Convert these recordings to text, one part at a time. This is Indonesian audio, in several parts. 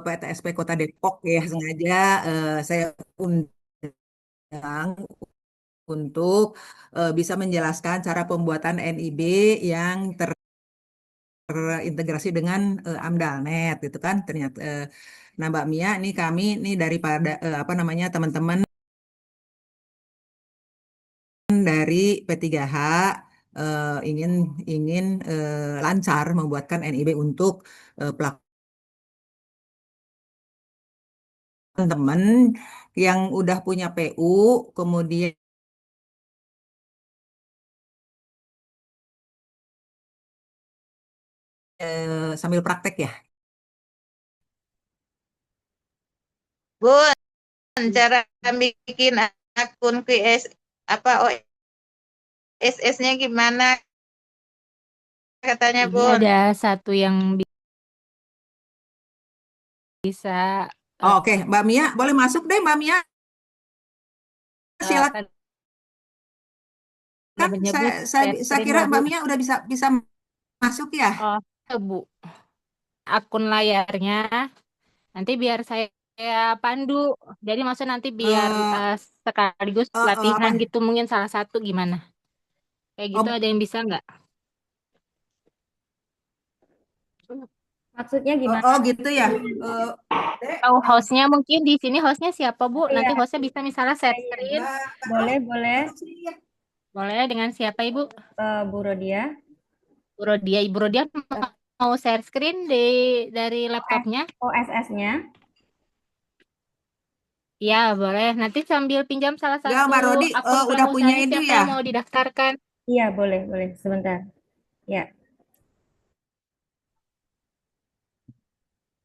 PTSP Kota Depok ya sengaja saya undang untuk bisa menjelaskan cara pembuatan NIB yang terintegrasi dengan AMDALNet gitu kan ternyata. Nah, Mbak Mia, nih kami nih daripada apa namanya teman-teman dari P3H ingin ingin lancar membuatkan NIB untuk pelaku teman yang udah punya PU, kemudian sambil praktek ya. Bun, cara bikin akun QS apa OSS-nya gimana katanya Jadi Bun? ada satu yang bisa Oh, eh, oke, Mbak Mia boleh masuk deh, Mbak Mia, silakan. kan ada Saya, menyebut saya, share saya screen kira ya Bu. Mbak Mia udah bisa bisa masuk ya. Oh, Bu. Akun layarnya nanti biar saya pandu. Jadi maksud nanti biar Eh, sekaligus apa? latihan gitu mungkin salah satu gimana? Kayak gitu Oh, ada yang bisa nggak? Maksudnya oh, gimana? oh, gitu ya. Eh, Dek, Tahu hostnya mungkin di sini hostnya siapa Bu? Oh Nanti ya, hostnya bisa misalnya iya, share iya. screen. Mbak Ros, Boleh, boleh. masuk sini ya. Boleh dengan siapa Ibu? Bu Rodia. Bu Rodia. Ibu Rodia mau share screen dari laptopnya? OSS-nya. Ya, boleh. Nanti sambil pinjam salah Enggak, satu Mbak Rodi akun udah punya pengusahanya itu siapa ya. yang mau didaftarkan. Iya, boleh, boleh. Sebentar. Ya.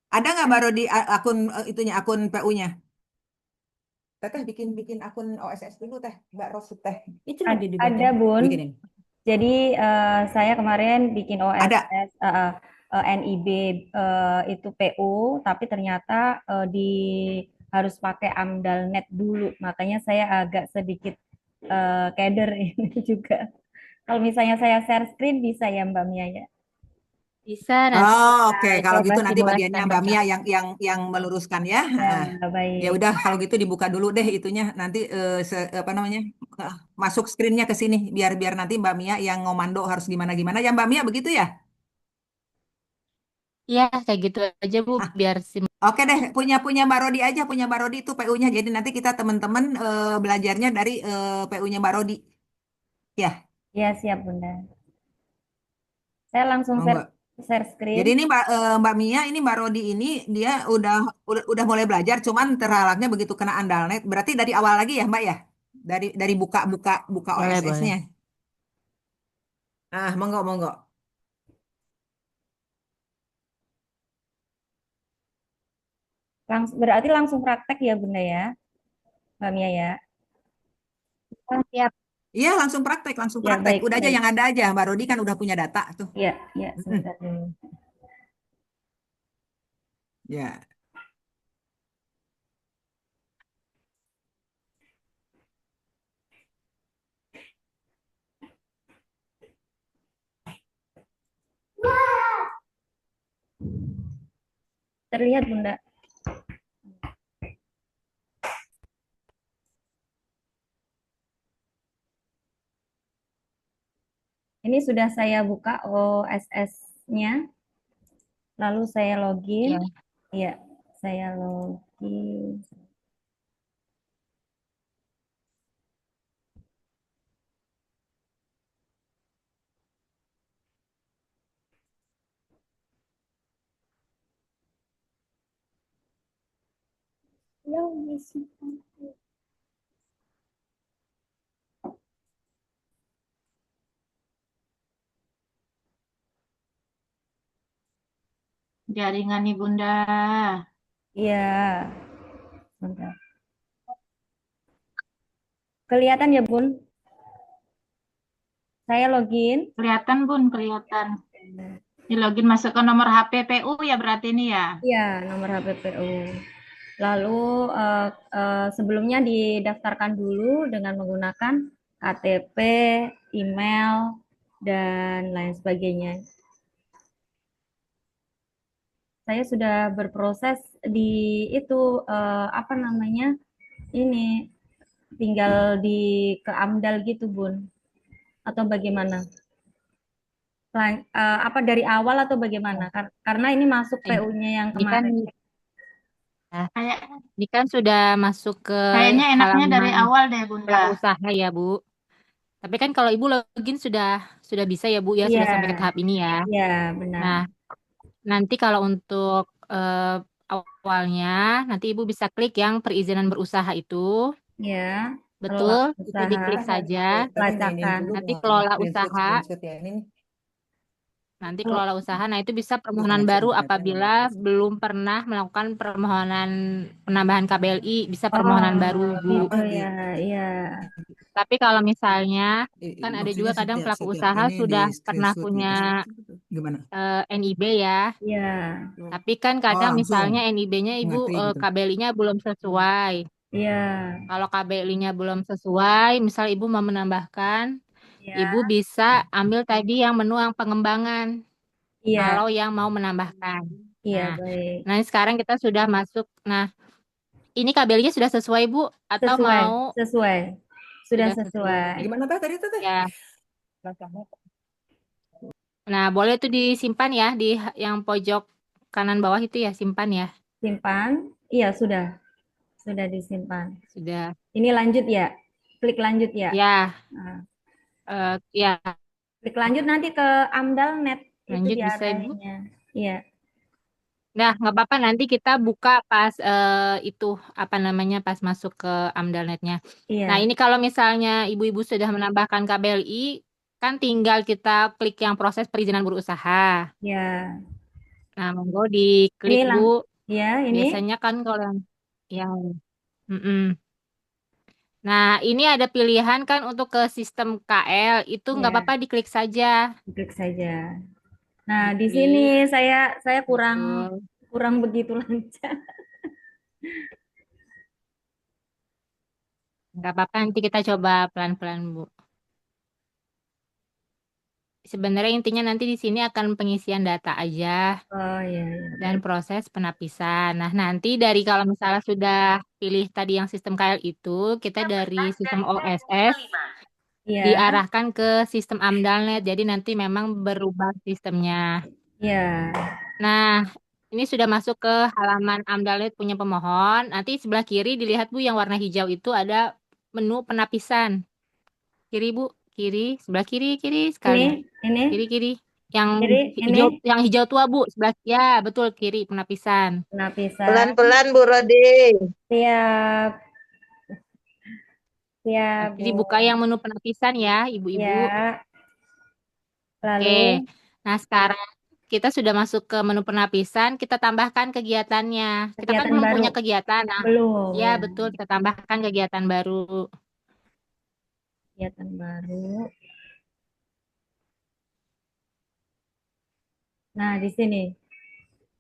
Ada nggak Mbak Rodi akun itunya akun PU-nya? Teteh bikin bikin akun OSS dulu teh, Mbak Ros teh. Itu loh di Ada, bagian Bun. bikinin. Jadi saya kemarin bikin Ada. OSS NIB itu PU, tapi ternyata harus pakai AMDALNet dulu. Makanya saya agak sedikit keder ini juga. Kalau misalnya saya share screen bisa ya Mbak Mia ya? Bisa nanti Oh, kita oke. Kalau coba gitu nanti bagiannya simulasikan Mbak Mia bersama. yang meluruskan ya. Ah. Ya, Ya baik. udah kalau gitu dibuka dulu deh itunya nanti apa namanya? eh, masuk screen-nya ke sini biar biar nanti Mbak Mia yang ngomando harus gimana gimana ya Mbak Mia begitu ya. Iya, kayak gitu aja Bu, Ah, biar sim. oke deh punya punya Mbak Rodi aja punya Mbak Rodi itu PU-nya. Jadi nanti kita teman-teman belajarnya dari PU-nya Mbak Rodi. Ya, Ya, siap Bunda. Saya langsung share, monggo. share Jadi screen. ini Mbak Mia, ini Mbak Rodi ini dia udah mulai belajar, cuman terhalannya begitu kena andalnet. Berarti dari awal lagi ya Mbak ya, dari buka buka buka Boleh, OSS-nya. boleh. Ah, monggo monggo. Berarti langsung praktek ya Bunda ya, Mbak Mia ya. Oh, siap. Iya langsung praktek, langsung Ya, praktek. baik, Udah aja baik. yang ada aja. Mbak Rodi kan udah punya data tuh. Ya, ya, Mm-mm. sebentar dulu. Ya, Terlihat Bunda. Ini sudah saya buka OSS-nya, lalu saya login. Ya. Ya, saya login. Jaringan nih Bunda. Iya, sebentar. Kelihatan ya Bun? Saya login. Kelihatan Bun, kelihatan. Di login masuk ke nomor HP PU ya berarti ini ya. Iya, nomor HPPU. Lalu sebelumnya didaftarkan dulu dengan menggunakan KTP, email, dan lain sebagainya. saya sudah berproses di itu apa namanya? Ini tinggal di ke AMDAL gitu, Bun. Atau bagaimana? Apa dari awal atau bagaimana? Karena ini masuk Eh, PU-nya yang Ini kan kemarin. ya, Kayak ini kan sudah masuk ke kayaknya enaknya dari halaman awal deh, Bunda. usaha ya, Bu. Tapi kan kalau Ibu login sudah bisa ya, Bu, ya Iya, sudah sampai ke tahap ini ya. iya benar. Nah, nanti kalau untuk awalnya, nanti Ibu bisa klik yang perizinan berusaha itu. Ya, kelola Betul, itu usaha, diklik saja. Tadi mainin pelacakan. dulu Nanti mau kelola screenshot usaha. screenshot ya ini nih. Nanti Kalau kelola usaha. Nah, itu bisa Bisa permohonan ngecek baru internetnya apabila nggak bisa. belum pernah melakukan permohonan penambahan KBLI, bisa permohonan baru, oh Bu. gitu Apa ya, iya. Tapi kalau misalnya kan ada juga maksudnya kadang setiap pelaku setiap usaha ini di sudah pernah screenshot punya gitu sih gimana? NIB ya. Iya, Tapi kan Oh kadang langsung misalnya NIB-nya Ibu ngantri gitu. KBLI-nya belum sesuai. iya, Kalau KBLI-nya belum sesuai, misal Ibu mau menambahkan, iya, Ibu bisa ambil tadi yang menu yang pengembangan. iya, Kalau yang mau menambahkan. iya, Nah, baik. nah sekarang kita sudah masuk. Nah, ini KBLI-nya sudah sesuai, Bu, atau Sesuai, mau sesuai. Sudah sudah sesuai. sesuai? Gimana teh tadi teh? Ya. Nah, boleh tuh disimpan ya di yang pojok kanan bawah itu ya, simpan ya. Simpan. Iya, sudah disimpan. Sudah. Ini lanjut ya. Klik lanjut ya. Ya, Nah, ya, klik lanjut nanti ke AMDAL.net itu lanjut bisa, Ibu. diarahinnya. Iya, Nah, nggak apa-apa nanti kita buka pas itu apa namanya pas masuk ke AMDAL.net-nya. Nah, iya, ini kalau misalnya ibu-ibu sudah menambahkan KBLI, kan tinggal kita klik yang proses perizinan berusaha. iya. Nah, monggo Ini diklik, Bu. ya, ini. Biasanya kan kalau yang mm-mm. Nah, ini ada pilihan kan untuk ke sistem KL, itu nggak Ya, apa-apa diklik saja. klik saja. Nah, di sini Diklik, saya kurang betul. kurang begitu lancar. Nggak apa-apa, nanti kita coba pelan-pelan, Bu. Sebenarnya intinya nanti di sini akan pengisian data aja Oh iya, iya, dan baik. proses penapisan. Nah, nanti dari kalau misalnya sudah pilih tadi yang sistem KL itu, kita dari sistem OSS Iya, diarahkan ke sistem AMDALNet. Jadi nanti memang berubah sistemnya. iya, Nah, ini sudah masuk ke halaman AMDALNet punya pemohon. Nanti sebelah kiri dilihat Bu yang warna hijau itu ada menu penapisan. Kiri Bu, kiri, sebelah kiri, kiri sekali. ini, Kiri kiri. Yang jadi ini hijau tua Bu, sebelah ya betul kiri penapisan. penapisan. Pelan-pelan Bu Rodi. Siap, Nah, siap, jadi buka Bu. yang menu penapisan ya, ibu-ibu. Ya, Oke. lalu Nah, sekarang kita sudah masuk ke menu penapisan, kita tambahkan kegiatannya. Kita kan kegiatan belum baru. punya kegiatan. Nah, Belum ya ya, betul, kita tambahkan kegiatan baru. kegiatan baru. Nah, di sini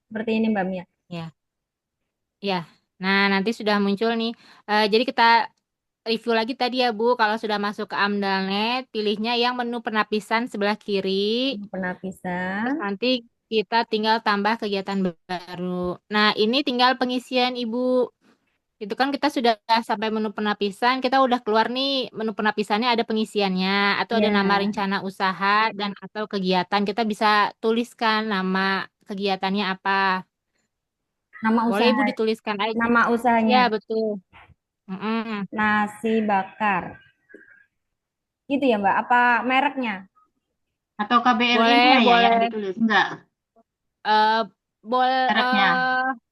seperti ini Mbak Mia. Ya, ya. Nah, nanti sudah muncul nih. Jadi kita review lagi tadi ya, Bu. Kalau sudah masuk ke AMDALNet, pilihnya yang menu penapisan sebelah kiri. Terus Penapisan. nanti kita tinggal tambah kegiatan baru. Nah, ini tinggal pengisian Ibu. Itu kan kita sudah sampai menu penapisan, kita udah keluar nih menu penapisannya ada pengisiannya atau ada nama Ya, rencana usaha dan atau kegiatan. Kita bisa tuliskan nama kegiatannya apa. nama Boleh usaha, Ibu dituliskan aja. nama Ya, usahanya betul. Mm-mm. nasi bakar. Gitu ya Mbak? Apa mereknya? Atau KBLI-nya Boleh, ya yang boleh. ditulis? Enggak, eh mereknya.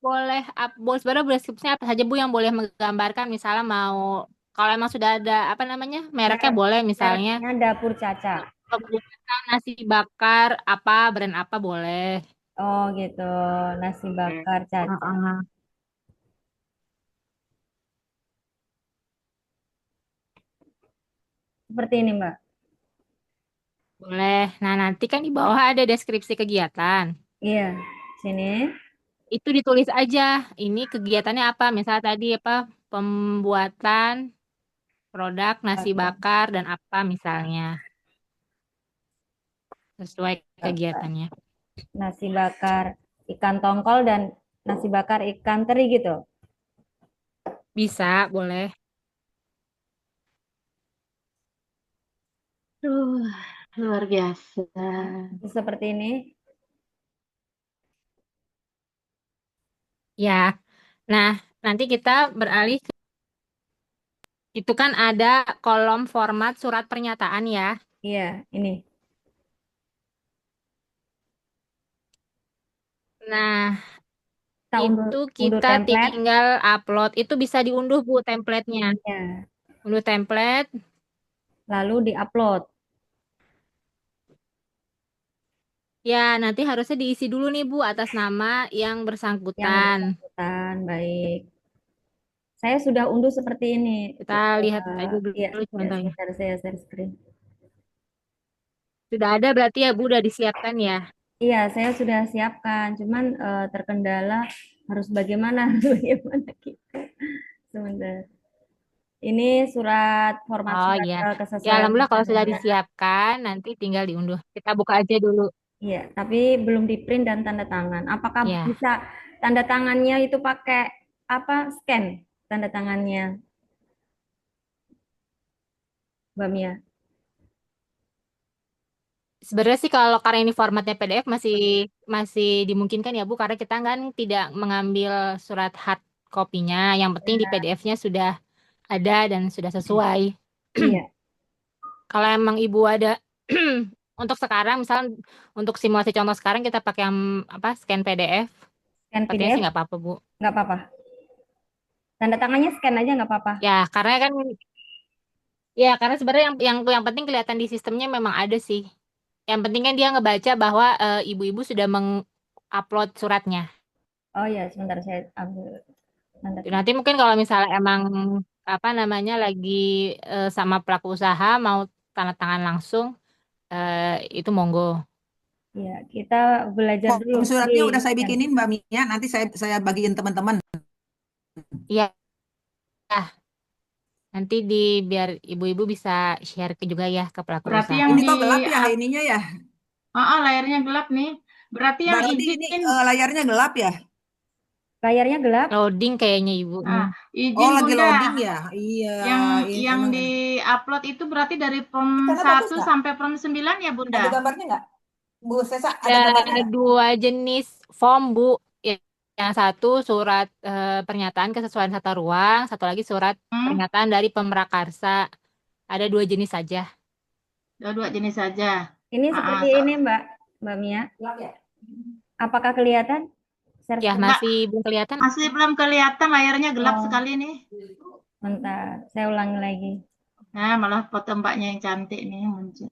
boleh boleh sebenarnya deskripsinya apa saja Bu yang boleh menggambarkan misalnya mau kalau emang sudah ada apa namanya mereknya Merek, boleh misalnya mereknya Dapur Caca. pembuatan nasi bakar apa brand apa boleh. Oh gitu, nasi bakar Caca. Heeh. Seperti ini Mbak. Boleh. Nah, nanti kan di bawah ada deskripsi kegiatan. Iya, sini. Itu ditulis aja ini kegiatannya apa. Misalnya tadi apa pembuatan produk nasi Bakar, bakar dan apa misalnya sesuai bakar. kegiatannya. Nasi bakar ikan tongkol dan nasi bakar ikan teri gitu. Bisa, boleh. Duh, luar biasa. Seperti ini. Ya. Nah, nanti kita beralih itu kan ada kolom format surat pernyataan ya. Iya, ini. Nah, Kita unduh, itu unduh kita template. tinggal upload. Itu bisa diunduh Bu template-nya. Ya, Unduh template. lalu diupload Ya, nanti harusnya diisi dulu nih Bu atas nama yang yang bersangkutan. bersangkutan. Baik. Saya sudah unduh seperti ini. Kita lihat aja Iya, dulu ya, contohnya. sebentar saya share screen. Sudah ada berarti ya Bu, udah disiapkan ya. Iya, saya sudah siapkan. Cuman terkendala harus bagaimana, bagaimana kita. Sebentar. Ini surat format Oh surat iya. Ya kesesuaian alhamdulillah kalau sudah pertanggungan. disiapkan, nanti tinggal diunduh. Kita buka aja dulu. Iya, tapi belum di print dan tanda tangan. Apakah Ya. bisa tanda tangannya itu pakai apa? Scan tanda tangannya, Mbak Mia. Sebenarnya sih kalau karena ini formatnya PDF masih masih dimungkinkan ya Bu, karena kita kan tidak mengambil surat hard copy-nya. Yang penting di PDF-nya sudah ada dan sudah sesuai. Iya, Kalau emang Ibu ada untuk sekarang, misalnya untuk simulasi contoh sekarang kita pakai yang apa scan PDF, scan sepertinya sih PDF nggak apa-apa Bu. nggak apa-apa. Tanda tangannya scan aja nggak apa-apa. Ya karena kan ya karena sebenarnya yang penting kelihatan di sistemnya memang ada sih. Yang penting kan dia ngebaca bahwa ibu-ibu sudah mengupload suratnya. Oh ya, sebentar saya ambil tanda tangan. Nanti mungkin kalau misalnya emang apa namanya lagi sama pelaku usaha mau tanda tangan langsung itu monggo. Iya, kita belajar dulu Form di suratnya udah saya scan. bikinin Mbak Mia, nanti saya bagiin teman-teman. Iya, nanti biar ibu-ibu bisa share juga ya ke pelaku Berarti yang usaha. Ini di kok gelap ya up, ininya ya, layarnya gelap nih. Berarti Mbak yang Rodi ini izin, layarnya gelap ya? Layarnya gelap. Loading kayaknya ibu. nah, Oh izin lagi Bunda, loading ya? Iya, yang ini yang emang di upload itu berarti dari form sana bagus 1 nggak? sampai form 9 ya Bunda? Ada gambarnya nggak? Bu Sesa, ada gambarnya Ada nggak? dua jenis form Bu. Yang satu surat pernyataan kesesuaian tata ruang, satu lagi surat Hmm? pernyataan dari Pemrakarsa. Ada dua jenis saja. Dua jenis saja. Ini Ah, ah, seperti ini, Mbak Mia. Gelap ya? Apakah kelihatan? Share Ya, screen. Enggak, masih belum kelihatan. masih belum kelihatan, layarnya gelap Oh, sekali nih. bentar. Saya ulangi lagi. Nah, malah foto mbaknya yang cantik nih muncul.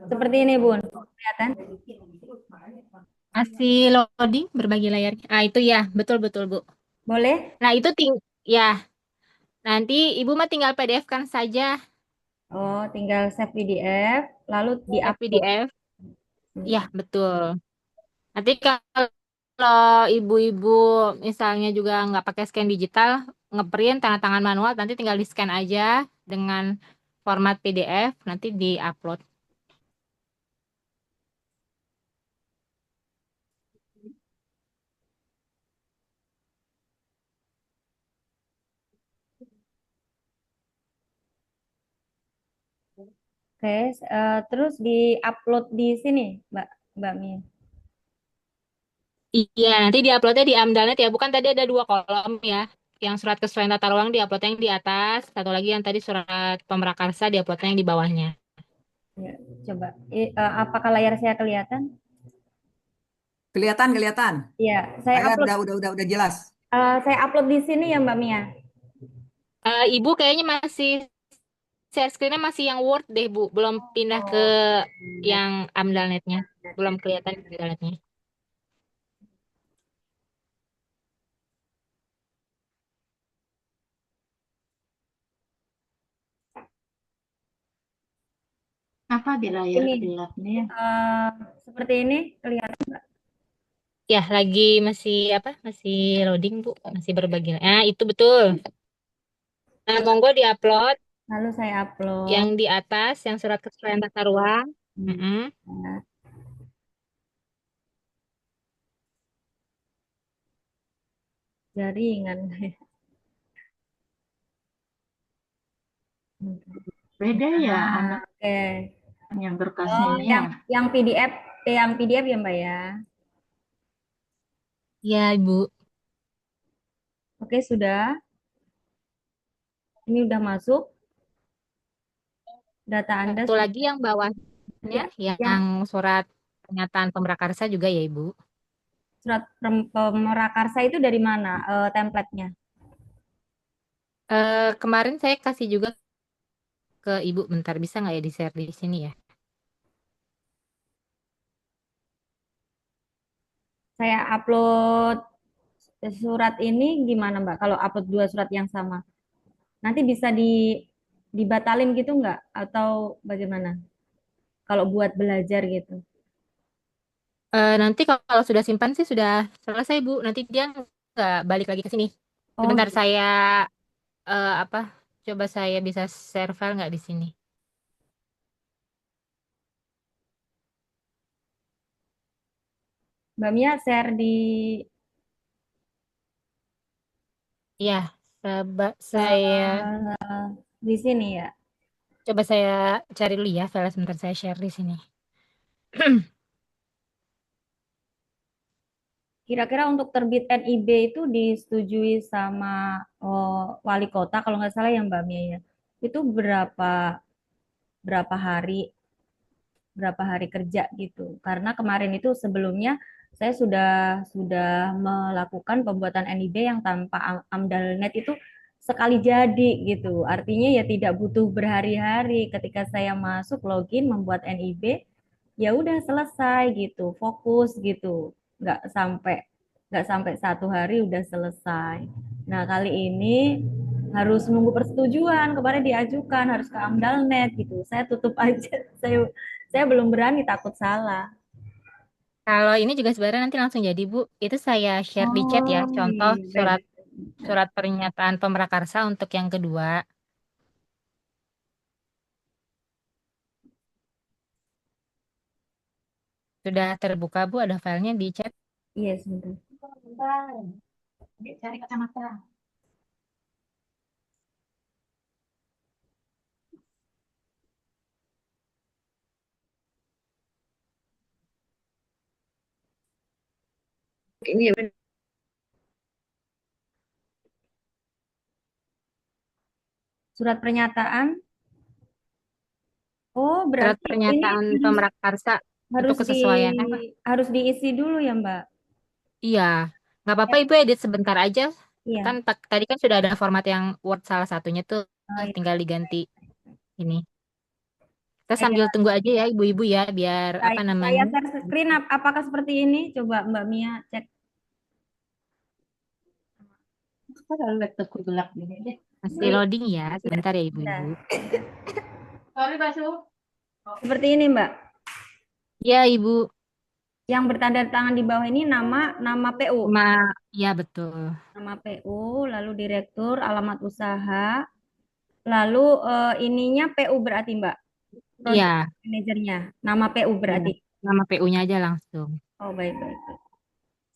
Seperti ini, Bun. Kelihatan? Masih loading berbagi layarnya. Ah, itu ya, betul-betul, Bu. Boleh? Nah, itu ya, nanti Ibu mah tinggal PDF kan saja, Oh, tinggal save PDF, lalu save di-upload. PDF. Ya, betul. Nanti kalau ibu-ibu misalnya juga nggak pakai scan digital, ngeprint tanda tangan manual, nanti tinggal di-scan aja dengan format PDF, nanti di-upload. Oke, terus di-upload di sini, Mbak Mia. Iya, nanti di-uploadnya di Amdalnet ya. Bukan tadi ada dua kolom ya. Yang surat kesesuaian tata ruang di-uploadnya yang di atas. Satu lagi yang tadi surat pemrakarsa di-uploadnya yang di bawahnya. Ya, coba. Apakah layar saya kelihatan? Kelihatan, kelihatan. Iya, saya Layar upload. udah jelas. Saya upload di sini ya, Mbak Mia. Ibu kayaknya masih share screen-nya masih yang Word deh, Bu. Belum pindah ke yang Amdalnetnya. Belum kelihatan Amdalnetnya. Apa di layar Ini gelap nih ya? eh, seperti ini kelihatan, Mbak. Ya, lagi masih apa? Masih loading, Bu. Masih berbagi. Nah, itu betul. Nah, monggo di-upload. Lalu saya upload. Yang di atas, yang surat keterangan tata ruang. Hmm. Mm-mm. Nah, jaringan. Beda ya Nah, anak oke. yang berkasnya Oh, ini yang ya. yang PDF, yang PDF ya Mbak ya. Ya, Ibu. Oke, sudah. Ini udah masuk data Anda Satu sudah. lagi yang bawahnya, Ya, yang yang surat pernyataan pemrakarsa juga ya, Ibu. surat pemerakarsa itu dari mana template-nya? Kemarin saya kasih juga ke Ibu, bentar bisa nggak ya di-share di sini ya? Saya upload surat ini gimana Mbak? Kalau upload dua surat yang sama, nanti bisa dibatalin gitu nggak? Atau bagaimana? Kalau buat belajar gitu. Nanti kalau sudah simpan sih sudah selesai, Bu. Nanti dia nggak balik lagi ke sini. Oh, Sebentar gitu. saya apa? Coba saya bisa share file nggak di sini? Mbak Mia share di Iya, saya di sini ya. coba saya cari dulu ya file sebentar saya share di sini. Kira-kira untuk terbit NIB itu disetujui sama wali kota kalau nggak salah ya Mbak Mia ya. Itu berapa hari kerja gitu. Karena kemarin itu sebelumnya saya sudah melakukan pembuatan NIB yang tanpa AMDAL.net itu sekali jadi gitu. Artinya ya tidak butuh berhari-hari. Ketika saya masuk login membuat NIB, ya udah selesai gitu, fokus gitu. Nggak sampai 1 hari udah selesai. Nah, kali ini harus nunggu persetujuan, kemarin diajukan harus ke AMDAL.net gitu. Saya tutup aja. Saya belum berani, takut salah. Kalau ini juga sebenarnya nanti langsung jadi, Bu. Itu saya share di chat ya. Oh, Contoh iya, baik. surat surat pernyataan pemrakarsa untuk yang kedua. Sudah terbuka, Bu, ada filenya di chat. Iya, sebentar. Bentar. Cari kacamata. Iya, benar. Surat pernyataan. Oh, Surat berarti ini pernyataan harus pemrakarsa untuk harus di kesesuaian apa? harus diisi dulu ya, Mbak. Iya, nggak apa-apa Ibu edit sebentar aja. Kan Iya. tadi kan sudah ada format yang Word salah satunya tuh Oh, iya. tinggal diganti ini. Kita Saya, sambil tunggu aja ya Ibu-ibu ya biar apa saya namanya? share screen apakah seperti ini? Coba Mbak Mia cek. Kalau laptopku gelap gini deh. Masih loading ya, sebentar ya Ibu-ibu. Nah, Sorry, Basu. seperti ini, Mbak. Ya Ibu, Yang bertanda tangan di bawah ini nama nama PU. ya betul. Nama PU, lalu direktur, alamat usaha, lalu ininya PU berarti Mbak. Project Iya, manajernya. Nama PU iya. berarti. Nama PU-nya aja langsung. Oh, baik, baik, baik.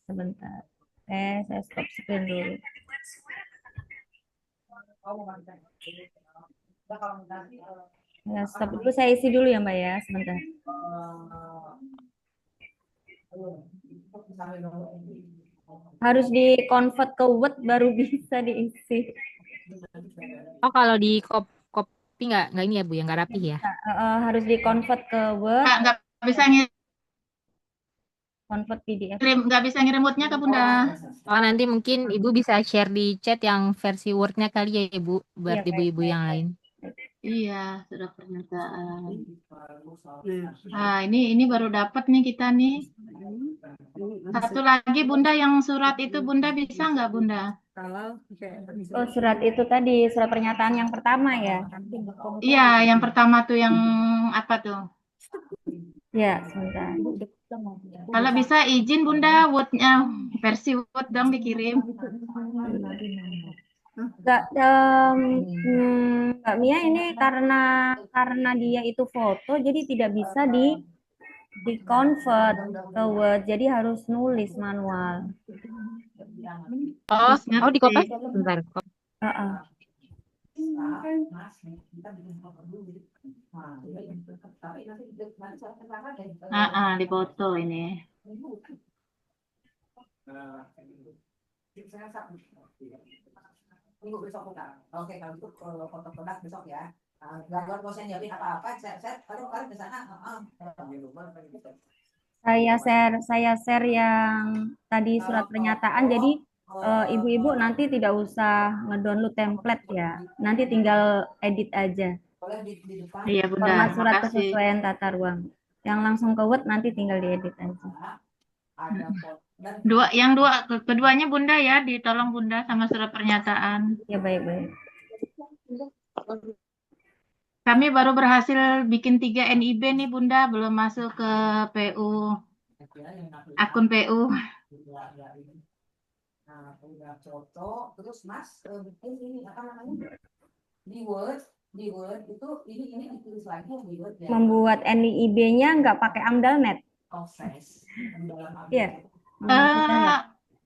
Sebentar. Saya stop screen dulu. Ya, stop dulu, saya isi dulu ya Mbak ya, sebentar. Harus di-convert ke Word baru bisa diisi. Oh kalau di copy nggak ini ya Bu, yang nggak rapih ya? Harus di-convert ke Word, Nggak bisa convert PDF. nggak bisa ngirim moodnya ke Bunda. Oh nanti mungkin Ibu bisa share di chat yang versi Word-nya kali ya Ibu, buat Iya, baik, ibu-ibu baik, yang baik. lain. Iya, sudah pernyataan. Nah, ini baru dapat nih kita nih. Satu lagi Bunda yang surat itu Bunda bisa nggak Bunda? Oh, surat itu tadi, surat pernyataan yang pertama ya. Iya, yang pertama tuh yang apa tuh? Ya, sebentar. Kalau bisa izin Bunda Word-nya versi Word dong dikirim. Enggak, Mbak Mia ini karena dia itu foto, jadi tidak bisa di convert ke Word, jadi harus nulis manual. Oh, Terus oh di ngetik. Kopas bentar. Heeh. Dipoto ini. Minggu besok buka. Oke, kalau gitu foto produk besok ya. Nggak usah nyiapin apa-apa. Saya kalian ke sana. Saya share yang tadi surat pernyataan. Jadi ibu-ibu nanti tidak usah ngedownload template ya. Nanti tinggal edit aja. Iya Bunda, Format surat makasih. kesesuaian tata ruang. Yang langsung ke Word nanti tinggal diedit aja. Keduanya Bunda ya, ditolong Bunda sama surat pernyataan. Ya baik-baik. Kami baru berhasil bikin 3 NIB nih Bunda, belum masuk ke PU, akun PU. Nah, udah foto, terus Mas bikin ini apa namanya? Di Word itu ini ditulis lagi di Word ya. Membuat NIIB-nya nggak pakai AmDalNet. Proses Iya. Kita Eh, nggak.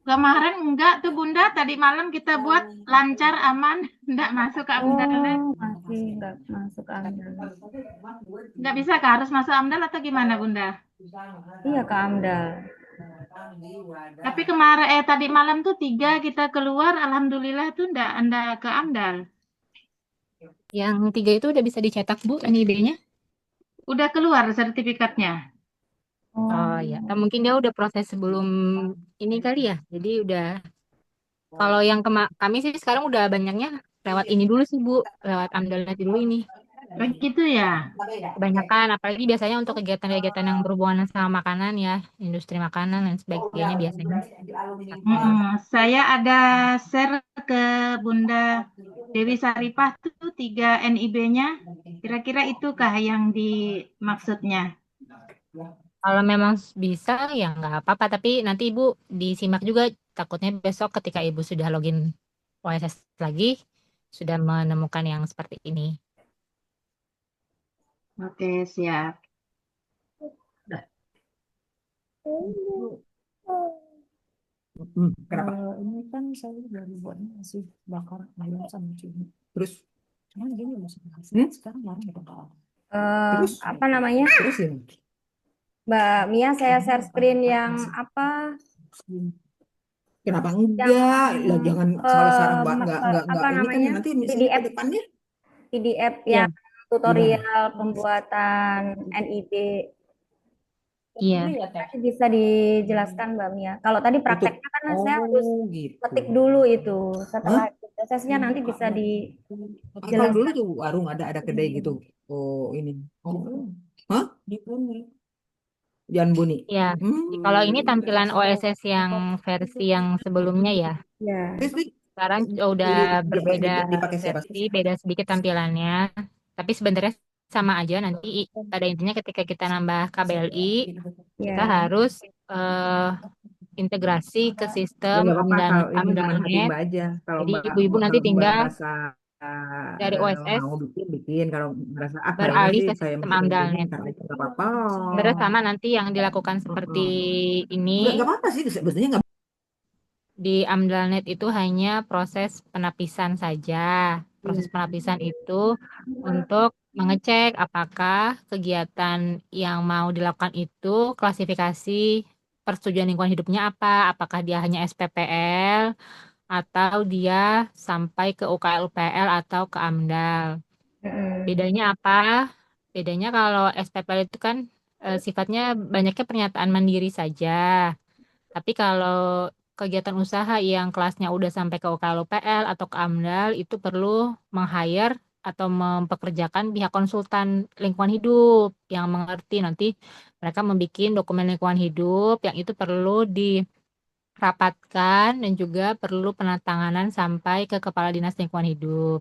Kemarin enggak tuh Bunda, tadi malam kita buat lancar, aman, enggak masuk ke AMDAL. Masih nggak masuk AmDal. Enggak bisa kah? Harus masuk AMDAL atau gimana Bunda? Iya ke AmDal. Tapi kemarin tadi malam tuh 3 kita keluar, alhamdulillah tuh enggak ke AMDAL. Yang 3 itu udah bisa dicetak Bu NIB-nya? Udah keluar sertifikatnya. Oh ya, mungkin dia udah proses sebelum ini kali ya. Jadi udah kalau yang kami sih sekarang udah banyaknya lewat ini dulu sih Bu, lewat Amdalnet dulu ini. Begitu ya. Kebanyakan apalagi biasanya untuk kegiatan-kegiatan yang berhubungan sama makanan ya, industri makanan dan sebagainya biasanya. Saya ada share ke Bunda Dewi Saripah tuh 3 NIB-nya. Kira-kira itukah yang dimaksudnya? Kalau memang bisa ya nggak apa-apa, tapi nanti Ibu disimak juga takutnya besok ketika Ibu sudah login OSS lagi sudah menemukan yang seperti ini. Oke, siap. Kenapa? Ini kan saya baru buatnya masih bakar ayam sama cumi. Terus? Cuman gini masih sekarang larang bakar. Terus? Apa namanya? Terus ya? Mbak Mia, saya share screen yang apa? Kenapa Yang enggak? Lah jangan kalau sekarang apa ini kan namanya? nanti misalnya ke PDF depannya PDF Iya, yang tutorial pembuatan NIB. iya. Nanti bisa dijelaskan Mbak Mia. Kalau tadi untuk prakteknya kan saya harus gitu. ketik dulu itu. Setelah Hah? prosesnya nanti bisa Kalau dijelaskan. dulu tuh warung ada kedai gitu. Oh ini. Oh. Hah? Jangan bunyi. Ya, kalau ini tampilan OSS yang versi yang sebelumnya ya. Ya. Sekarang udah berbeda Dipakai siapa? versi, beda sedikit tampilannya. Tapi sebenarnya sama aja. Nanti pada intinya ketika kita nambah KBLI, kita Ya. harus eh, integrasi ke sistem Ya nggak apa-apa AMDAL, kalau ini cuma hati AMDALNet. Mbak aja. Kalau Jadi Mbak ibu-ibu nanti kalau Mbak tinggal merasa dari OSS mau bikin kalau merasa kayaknya beralih sih ke saya sistem masih pengen bikin AMDALNet. karena itu nggak apa-apa. Sebenarnya sama nanti yang dilakukan seperti ini Nggak apa-apa sih sebetulnya nggak. di AMDALNet itu hanya proses penapisan saja. Proses penapisan itu untuk mengecek apakah kegiatan yang mau dilakukan itu klasifikasi persetujuan lingkungan hidupnya apa, apakah dia hanya SPPL atau dia sampai ke UKL-UPL atau ke AMDAL. Bedanya apa? Bedanya kalau SPPL itu kan sifatnya banyaknya pernyataan mandiri saja. Tapi kalau kegiatan usaha yang kelasnya udah sampai ke UKL-UPL atau ke AMDAL itu perlu meng-hire atau mempekerjakan pihak konsultan lingkungan hidup yang mengerti nanti mereka membuat dokumen lingkungan hidup yang itu perlu dirapatkan dan juga perlu penandatanganan sampai ke Kepala Dinas Lingkungan Hidup.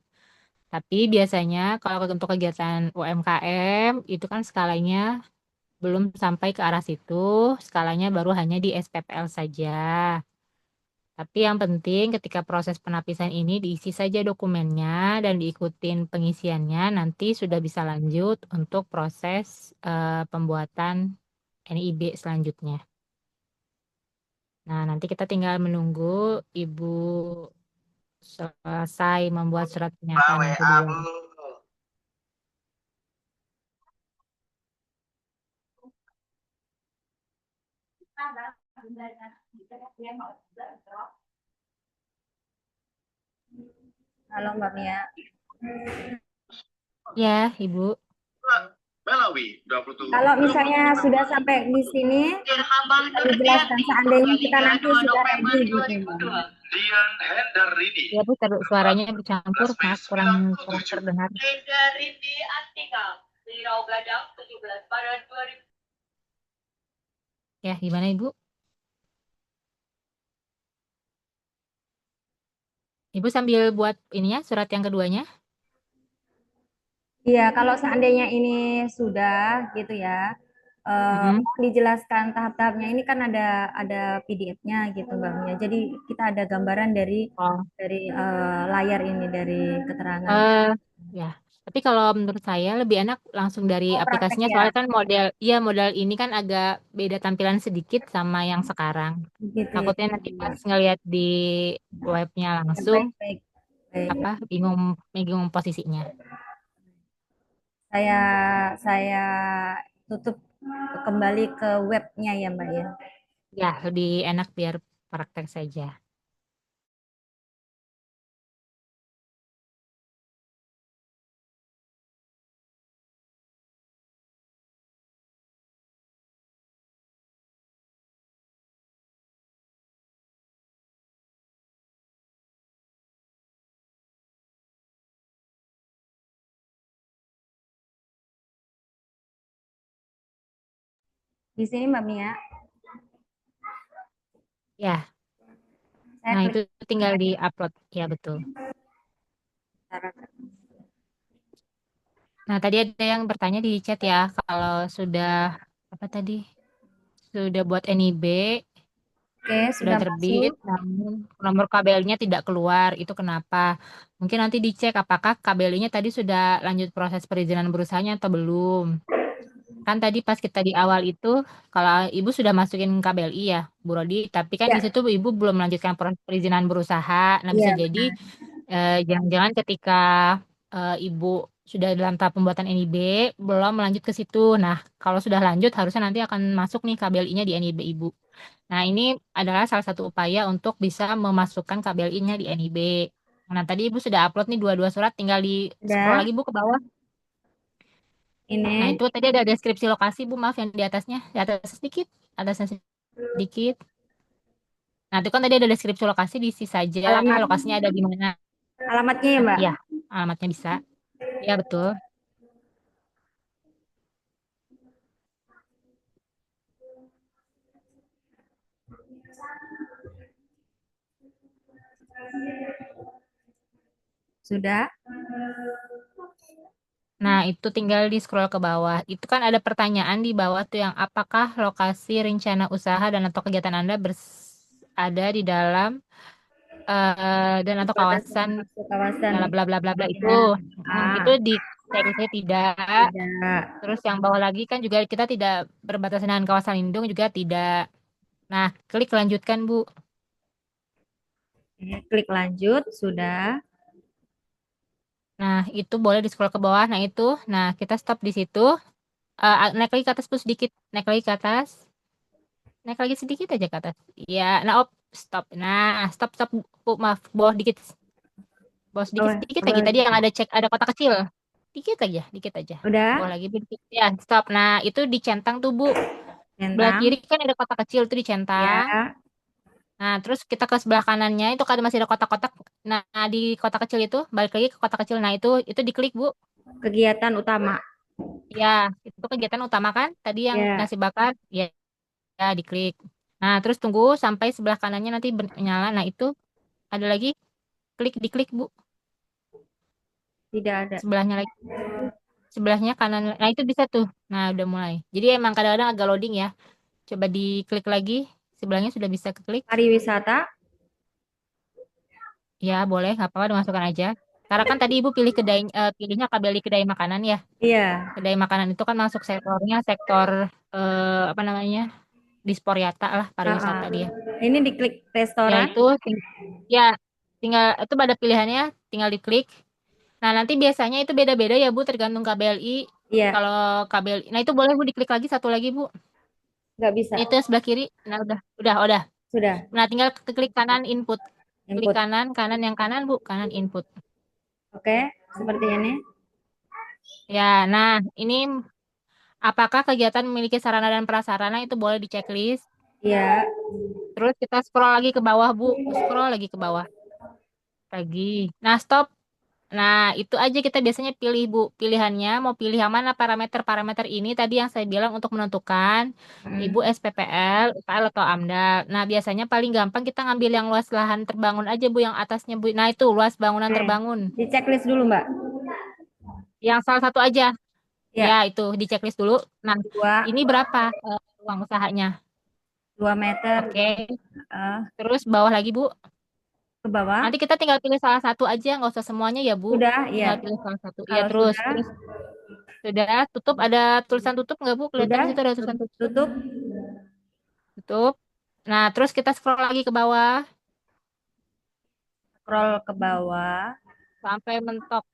Tapi biasanya kalau untuk kegiatan UMKM itu kan skalanya belum sampai ke arah situ, skalanya baru hanya di SPPL saja. Tapi yang penting ketika proses penapisan ini diisi saja dokumennya dan diikutin pengisiannya, nanti sudah bisa lanjut untuk proses pembuatan NIB selanjutnya. Nah, nanti kita tinggal menunggu Ibu selesai membuat surat pernyataan yang kedua. Halo Mbak Mia. Ya, Ibu. Kalau misalnya sudah sampai di sini, dijelaskan seandainya kita nanti sudah ready gitu Mbak. Ya, Bu, suaranya bercampur, maaf kurang terdengar. Ya, gimana Ibu? Ibu sambil buat ininya, surat yang keduanya? Iya, kalau seandainya ini sudah gitu ya, mohon dijelaskan tahap-tahapnya. Ini kan ada PDF-nya gitu Mbak Mia. Jadi kita ada gambaran dari Oh. layar ini, dari keterangan. Ya, tapi kalau menurut saya lebih enak langsung dari Oh, praktek aplikasinya, ya. soalnya kan model ini kan agak beda tampilan sedikit sama yang sekarang. Gitu ya. Takutnya nanti pas ngelihat di webnya Ya, langsung baik, baik, baik. bingung posisinya. Saya tutup kembali ke webnya ya Mbak ya. Ya, lebih enak biar praktek saja. Di sini Mbak Mia, Ya, saya nah klik itu tinggal di-upload. Ya, betul. Nah, tadi ada yang bertanya di chat ya, kalau sudah apa tadi? Sudah buat NIB, Oke, sudah sudah terbit, masuk. namun nomor KBL-nya tidak keluar. Itu kenapa? Mungkin nanti dicek apakah KBL-nya tadi sudah lanjut proses perizinan berusahanya atau belum. Kan tadi pas kita di awal itu, kalau Ibu sudah masukin KBLI ya, Bu Rodi, tapi kan di Ya, situ Ibu belum melanjutkan proses perizinan berusaha. Nah, bisa iya jadi benar. jangan-jangan ketika Ibu sudah dalam tahap pembuatan NIB, belum melanjut ke situ. Nah, kalau sudah lanjut, harusnya nanti akan masuk nih KBLI-nya di NIB Ibu. Nah, ini adalah salah satu upaya untuk bisa memasukkan KBLI-nya di NIB. Nah, tadi Ibu sudah upload nih dua-dua surat, tinggal di scroll Sudah. lagi Bu ke bawah. Nah, Ini itu tadi ada deskripsi lokasi Bu, maaf yang di atasnya. Di atas sedikit, atasnya sedikit. Nah, itu kan tadi ada deskripsi lokasi, diisi saja alamat lokasinya ada di mana. alamatnya ya Mbak. Ya, alamatnya bisa. Ya, betul. Sudah. Nah, itu tinggal di scroll ke bawah. Itu kan ada pertanyaan di bawah tuh yang apakah lokasi rencana usaha dan atau kegiatan Anda ada di dalam dan atau Batasan kawasan masuk kawasan bla bla bla bla bla itu. tidak. Itu di cek saya tidak. Tidak. Terus yang bawah lagi kan juga kita tidak berbatasan dengan kawasan lindung juga tidak. Nah, klik lanjutkan, Bu. Oke, klik lanjut. Sudah. Nah, itu boleh di scroll ke bawah. Nah, itu. Nah, kita stop di situ. Naik lagi ke atas, Bu, sedikit. Naik lagi ke atas. Naik lagi sedikit aja ke atas. Ya, nah, stop. Nah, stop, stop, Bu, maaf. Bawah dikit. Bawah sedikit, Oh, sedikit lagi. boleh. Tadi yang ada cek, ada kotak kecil. Dikit aja, dikit aja. Bawah Udah. lagi, Bu, dikit. Ya, stop. Nah, itu dicentang tuh, Bu. Sebelah Centang. kiri kan ada kotak kecil tuh dicentang. Ya. Nah, terus kita ke sebelah kanannya itu kan masih ada kotak-kotak. Nah, di kotak kecil itu balik lagi ke kotak kecil. Nah, itu diklik, Bu. Kegiatan utama. Ya, itu kegiatan utama kan? Tadi yang Ya. nasi bakar, ya, ya diklik. Nah, terus tunggu sampai sebelah kanannya nanti nyala. Nah, itu ada lagi diklik, Bu. Tidak ada. Sebelahnya lagi. Sebelahnya kanan. Nah, itu bisa tuh. Nah, udah mulai. Jadi emang kadang-kadang agak loading ya. Coba diklik lagi. Sebelahnya sudah bisa keklik. Pariwisata. Ya, boleh, nggak apa-apa, dimasukkan aja. Karena kan tadi Ibu pilihnya KBLI kedai makanan ya. Iya. Kedai makanan itu kan masuk sektornya sektor apa namanya? Disporiata lah, Heeh. pariwisata dia. Ini diklik Ya restoran. itu ya tinggal itu pada pilihannya tinggal diklik. Nah, nanti biasanya itu beda-beda ya Bu, tergantung KBLI. Iya, Kalau KBLI, nah itu boleh Bu diklik lagi satu lagi Bu. nggak bisa. Itu yang sebelah kiri. Nah, udah. Sudah, Nah, tinggal klik kanan input. Klik input. kanan yang kanan Bu, kanan input. Oke, seperti ini. Ya, nah ini apakah kegiatan memiliki sarana dan prasarana itu boleh di checklist. Iya. Terus kita scroll lagi ke bawah Bu, scroll lagi ke bawah lagi. Nah, stop. Nah, itu aja kita biasanya pilih Bu. Pilihannya mau pilih yang mana parameter-parameter ini tadi yang saya bilang untuk menentukan Ibu Mm. SPPL, UPL atau AMDAL. Nah, biasanya paling gampang kita ngambil yang luas lahan terbangun aja Bu, yang atasnya Bu. Nah, itu luas bangunan Oke, terbangun. di checklist dulu, Mbak. Yang salah satu aja. Ya, Ya, itu di checklist dulu. Nah, dua, ini berapa ruang usahanya? 2 meter Oke. eh, Terus bawah lagi Bu. ke bawah. Nanti kita tinggal pilih salah satu aja, nggak usah semuanya ya Bu. Sudah, Tinggal ya. pilih salah satu. Iya, Kalau terus sudah, terus sudah tutup, ada tulisan tutup nggak Bu? Kelihatan di sudah situ ada tulisan tutup. tutup. Tutup. Nah, terus kita scroll lagi ke bawah Scroll ke bawah. sampai mentok.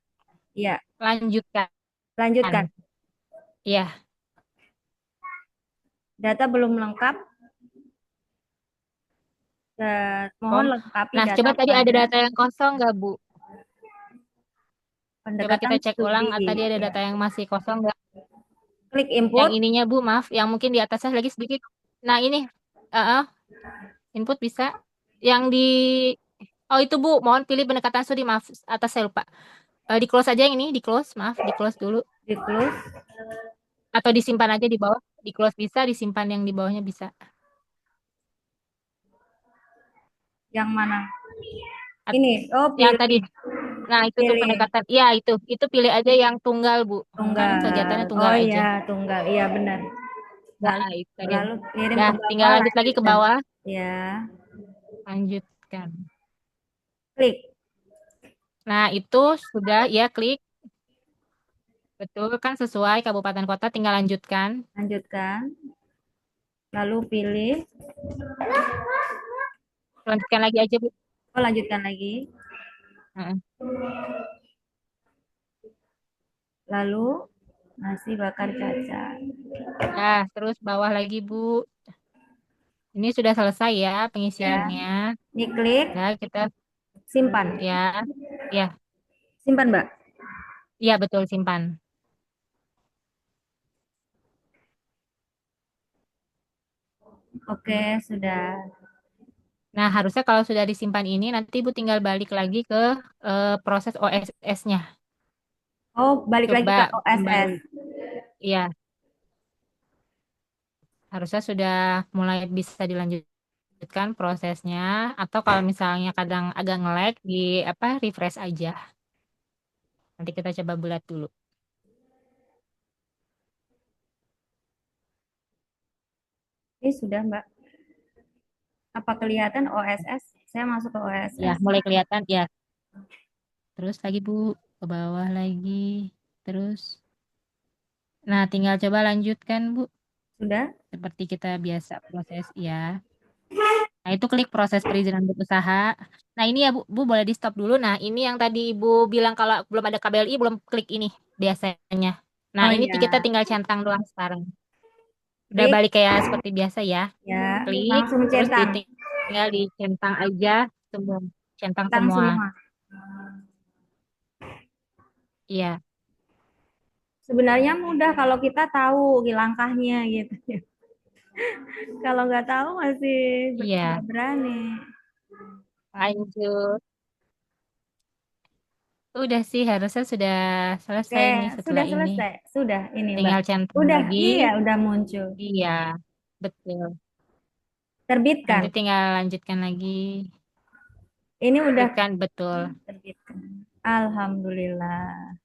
Ya, Lanjutkan. lanjutkan. Iya. Data belum lengkap. Mohon Om. lengkapi Nah, data coba tadi ada pada data yang kosong nggak Bu? Coba pendekatan kita cek ulang. studi. Tadi ada Ya. data yang masih kosong nggak? Klik Yang input. ininya Bu, maaf. Yang mungkin di atasnya lagi sedikit. Nah, ini. Input bisa. Yang di... Oh, itu Bu. Mohon pilih pendekatan studi. Maaf, atas saya lupa. Di close aja yang ini. Di close. Maaf, di close dulu. Di close. Atau disimpan aja di bawah. Di close bisa, disimpan yang di bawahnya bisa. Yang mana? At- Ini. Oh, Yang pilih. tadi. Nah, itu tuh Pilih. pendekatan. Iya, itu. Itu pilih aja yang tunggal, Bu. Kan Tunggal. kegiatannya tunggal Oh aja. iya, tunggal. Iya, benar. Lalu, Nah, itu tadi. lalu kirim Dah, ke tinggal bawah, lanjut lagi ke lanjutkan. bawah. Ya, Lanjutkan. klik. Nah, itu sudah ya klik. Betul kan sesuai kabupaten kota tinggal lanjutkan. Lanjutkan. Lalu pilih. Lanjutkan lagi aja, Bu. Oh, lanjutkan lagi. Heeh. Lalu nasi bakar cacat. Nah, terus bawah lagi, Bu. Ini sudah selesai ya Ya, pengisiannya. ini klik. Nah, kita Simpan. ya, ya, Simpan, Mbak. ya betul simpan. Oke, sudah. Nah, harusnya kalau sudah disimpan ini nanti Ibu tinggal balik lagi ke proses OSS-nya. Oh, balik lagi Coba ke OSS. kembali. Ya, harusnya sudah mulai bisa dilanjutkan prosesnya. Atau kalau misalnya kadang agak nge-lag di apa refresh aja. Nanti kita coba bulat dulu. Ini sudah, Mbak. Apa kelihatan OSS? Saya masuk ke Ya, OSS. mulai kelihatan ya. Terus lagi Bu, ke bawah lagi. Terus. Nah, tinggal coba lanjutkan Bu. Sudah? Seperti kita biasa proses ya. Nah, itu klik proses perizinan berusaha. Nah, ini ya Bu boleh di stop dulu. Nah, ini yang tadi Ibu bilang kalau belum ada KBLI belum klik ini biasanya. Nah, Oh ini kita iya. tinggal centang doang sekarang. Udah Klik. balik kayak seperti biasa ya. Ya, Klik, langsung terus centang. tinggal dicentang aja semua. Centang Centang semua. semua. Iya, Sebenarnya mudah kalau kita tahu langkahnya gitu. Kalau nggak tahu masih nggak iya. berani. Lanjut. Udah sih, harusnya sudah selesai Oke, nih sudah setelah ini. selesai. Sudah ini, Mbak. Tinggal centang Udah, lagi. iya, udah muncul. Iya, betul. Nanti Terbitkan. tinggal lanjutkan lagi. Ini udah Terbitkan, betul. terbitkan. Alhamdulillah.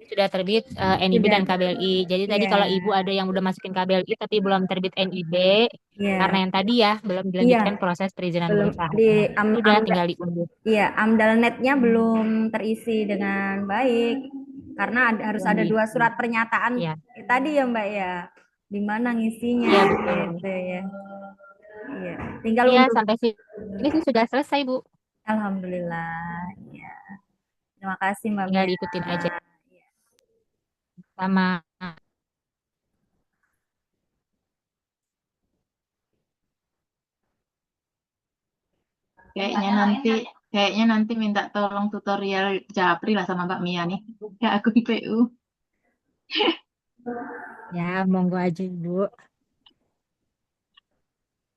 sudah terbit NIB Sudah. dan KBLI. Jadi tadi Iya. kalau Ibu ada yang udah masukin KBLI tapi belum terbit NIB, karena Iya. yang tadi ya belum Iya. dilanjutkan proses perizinan Belum berusaha. di Sudah tinggal diunduh. Iya, AMDAL-net-nya belum terisi dengan baik karena harus Belum ada 2 diisi. surat pernyataan Iya, tadi ya Mbak ya. Di mana ngisinya iya betul. gitu ya. Iya, tinggal Iya, unduh. sampai sini sih sudah selesai, Bu. Alhamdulillah. Iya. Terima kasih Mbak Tinggal Mia. diikutin aja. Sama. Kayaknya nanti minta tolong tutorial Japri lah sama Mbak Mia nih. Ya aku di PU. Ya, monggo aja, Bu.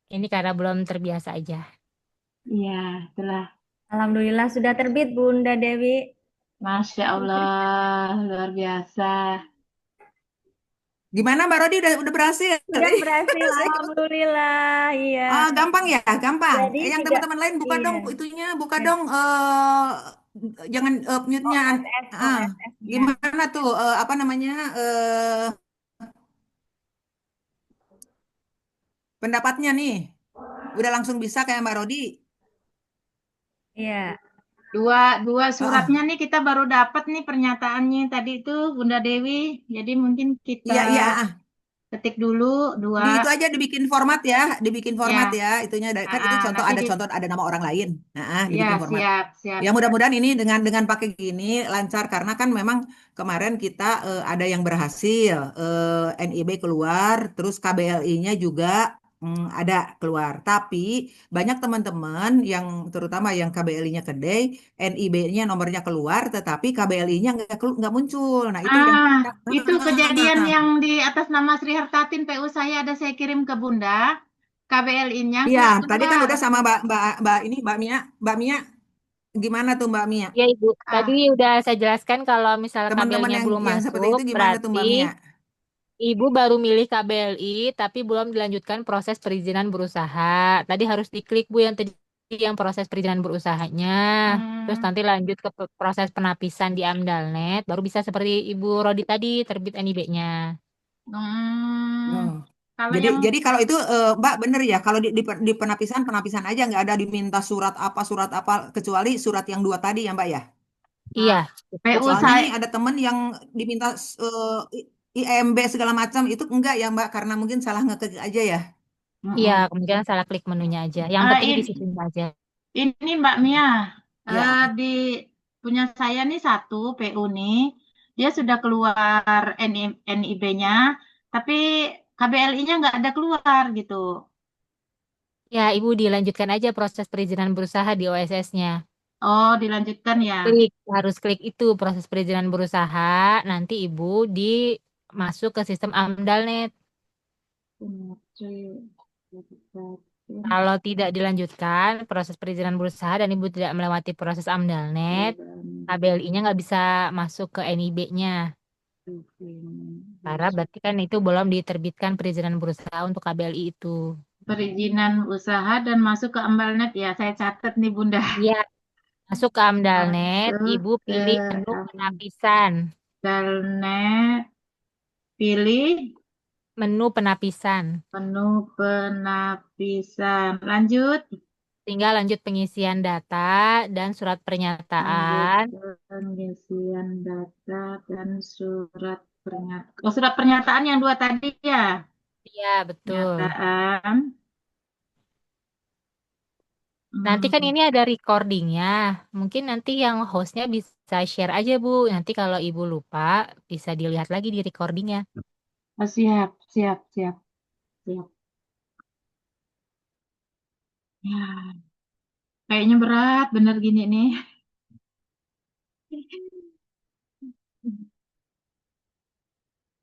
Ini karena belum terbiasa aja. Iya, itulah. Alhamdulillah sudah terbit Bunda Dewi. Masya Allah, luar biasa. Gimana Mbak Rodi udah berhasil? Sudah Ih, berhasil, saya alhamdulillah. Iya. gampang ya, gampang. Jadi Yang tidak, teman-teman lain buka iya. dong itunya, buka Ya. dong jangan mute-nya. Ah, OSS-nya. gimana tuh apa namanya pendapatnya nih? Udah langsung bisa kayak Mbak Rodi? Iya. Dua Heeh. suratnya nih kita baru dapat nih pernyataannya tadi itu Bunda Dewi. Jadi mungkin kita Iya, iya. ketik dulu dua. Di itu aja dibikin format ya, dibikin format Ya, ya. Itunya kan itu nanti contoh ada nama orang lain. Nah, ya dibikin format. siap siap. Ya mudah-mudahan ini dengan pakai gini lancar karena kan memang kemarin kita ada yang berhasil NIB keluar, terus KBLI-nya juga ada keluar. Tapi banyak teman-teman yang terutama yang KBLI-nya gede, NIB-nya nomornya keluar, tetapi KBLI-nya nggak muncul. Nah itu yang Ah, itu kejadian yang di atas nama Sri Hartatin PU saya ada saya kirim ke Bunda. KBLI-nya iya, nggak tadi kan keluar. udah sama Mbak Mia, gimana tuh Mbak Mia? Ya, Ibu. Tadi Ah, udah saya jelaskan kalau misalnya Teman-teman KBL-nya belum yang seperti masuk, itu gimana tuh berarti Mbak Mia? Ibu baru milih KBLI, tapi belum dilanjutkan proses perizinan berusaha. Tadi harus diklik, Bu, yang tadi yang proses perizinan berusahanya. Terus hmm, nanti lanjut ke proses penapisan di AMDALNET, baru bisa seperti Ibu Rodi tadi, terbit NIB-nya. Oh. kalau Jadi yang jadi kalau itu Mbak bener ya kalau di penapisan penapisan aja nggak ada diminta surat apa kecuali surat yang dua tadi ya Mbak ya. Iya, ah, betul PU Soalnya saya nih ada temen yang diminta IMB segala macam itu enggak ya Mbak karena mungkin salah ngeklik aja ya. Iya, Mm-mm. kemungkinan salah klik menunya aja. Yang Eh, penting di in- situ aja. ini Mbak Mia, Ya. di punya saya nih satu PU nih, dia sudah keluar NIB-nya, tapi KBLI-nya nggak ada keluar gitu. Ya, Ibu dilanjutkan aja proses perizinan berusaha di OSS-nya. Oh, dilanjutkan ya. Harus klik itu proses perizinan berusaha, nanti Ibu di masuk ke sistem AMDALNET. Kalau tidak dilanjutkan proses perizinan berusaha dan Ibu tidak melewati proses AMDALNET, KBLI-nya nggak bisa masuk ke NIB-nya. Karena berarti kan itu belum diterbitkan perizinan berusaha untuk KBLI itu. Perizinan usaha dan masuk ke Ambalnet ya. Saya catat nih Bunda. Iya, masuk ke AMDALNET, Masuk Ibu ke pilih menu penapisan. Ambalnet, pilih Menu penapisan. menu penapisan. Lanjut. Tinggal lanjut pengisian data dan surat Lanjut pernyataan. pengisian data dan surat pernyataan. Oh, surat pernyataan yang dua tadi ya. Iya, betul. Pernyataan. Nanti kan Hmm. ini ada recordingnya. Mungkin nanti yang hostnya bisa share aja, Bu. Nanti kalau Ibu lupa, bisa dilihat lagi di recordingnya. Oh, siap, siap, siap, siap. Ya, kayaknya berat bener gini nih.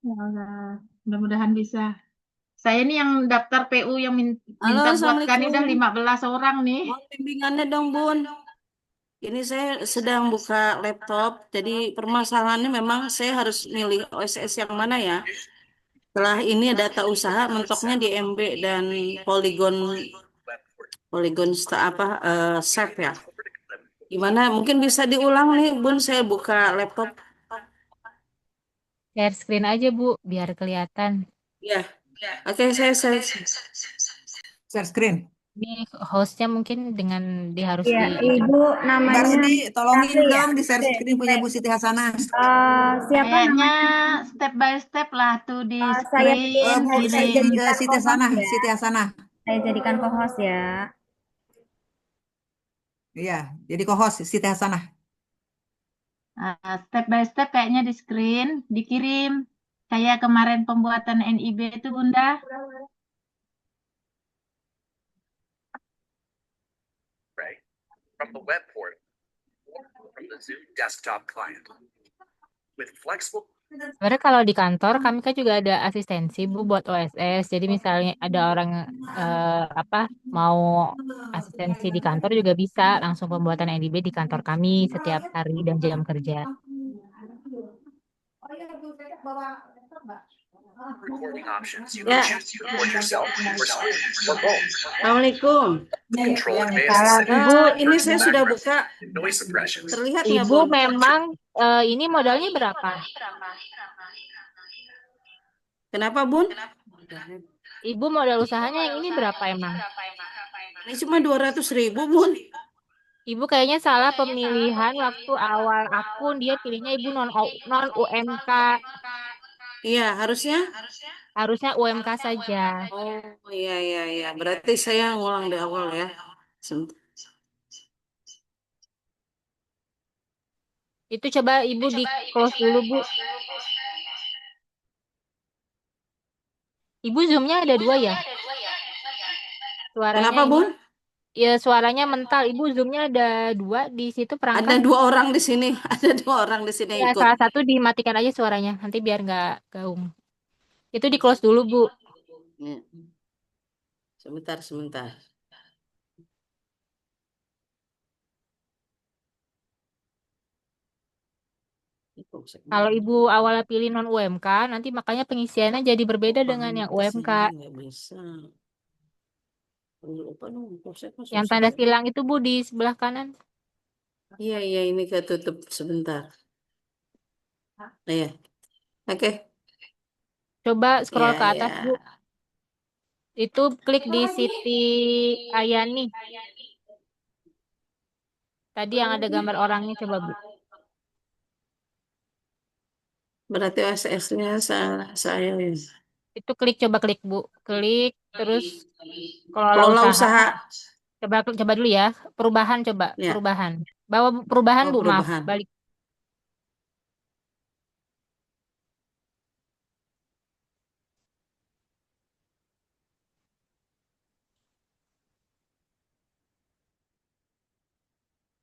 Ya Allah, mudah-mudahan bisa. Saya nih yang daftar PU yang Halo, minta buatkan ini udah Assalamualaikum. 15 orang nih. Mohon bimbingannya dong, Bun. Ini saya sedang buka laptop, jadi permasalahannya memang saya harus milih OSS yang mana ya. Setelah ini data usaha mentoknya di MB dan Polygon Polygon Save ya. Gimana? Mungkin bisa diulang nih, Bun. Saya buka laptop. Share screen aja, Bu, biar kelihatan. Ya. Oke, saya Share screen. Ini hostnya mungkin dengan dia harus Iya, di itu. Ibu Mbak namanya Rudi, tolongin Sari ya? dong di share screen punya Bu Siti Hasanah. Siapa Kayaknya namanya? step by step lah tuh di Saya screen Bu ini. saya jadikan Siti co-host Hasanah, ya. Siti Hasanah. Saya jadikan co-host ya. Iya, jadi co-host Siti Hasanah. Step by step kayaknya di screen, dikirim. Kayak kemarin pembuatan NIB itu Bunda. From the web portal or from the Zoom desktop client. With flexible Sebenarnya kalau di kantor kami kan juga ada asistensi Bu buat OSS. Jadi misalnya ada orang apa mau asistensi di kantor juga bisa langsung pembuatan NDB di kantor kami setiap hari dan jam kerja. recording options, you Ya. can choose to record yourself or screen or both. Assalamualaikum. Control Yang advanced Salam settings, Ibu. Ini saya sudah background, buka. and noise suppression. Terlihat nggak, Ibu Bun? memang ini modalnya berapa? Kenapa, Bun? Ibu modal usahanya yang ini berapa emang? Ini cuma 200.000, Bun. Ibu kayaknya salah pemilihan waktu awal akun, dia pilihnya Ibu non UMK. Iya, harusnya. Harusnya UMK saja. Oh, iya. Berarti saya ngulang di awal ya. Sebentar. Itu coba Ibu di close dulu, Bu. Ibu Zoom-nya ada 2 ya? Suaranya Kenapa, ini Bun? ya suaranya mental. Ibu Zoom-nya ada 2 di situ Ada perangkat. 2 orang di sini. Ada 2 orang di sini Ya, ikut. salah satu dimatikan aja suaranya, nanti biar nggak gaung. Itu di close dulu, Bu. Ya. Sebentar. Kalau Ibu awalnya pilih non UMK, nanti makanya pengisiannya jadi berbeda dengan yang UMK. Nggak bisa. Lupa dong, konsepnya Yang susah tanda ya. silang itu, Bu, di sebelah kanan. Iya, ini ketutup sebentar. Iya. Oke. Coba scroll Iya, ke atas, Bu. Itu klik di Siti Ayani. Tadi yang ada gambar orangnya, coba, Bu. Berarti OSS-nya salah saya ya. Itu coba klik, Bu. Klik, terus kelola Kelola usaha. usaha. Coba dulu ya. Perubahan, coba. Ya. Perubahan. Bawa perubahan, Oh, Bu. Maaf, perubahan. balik.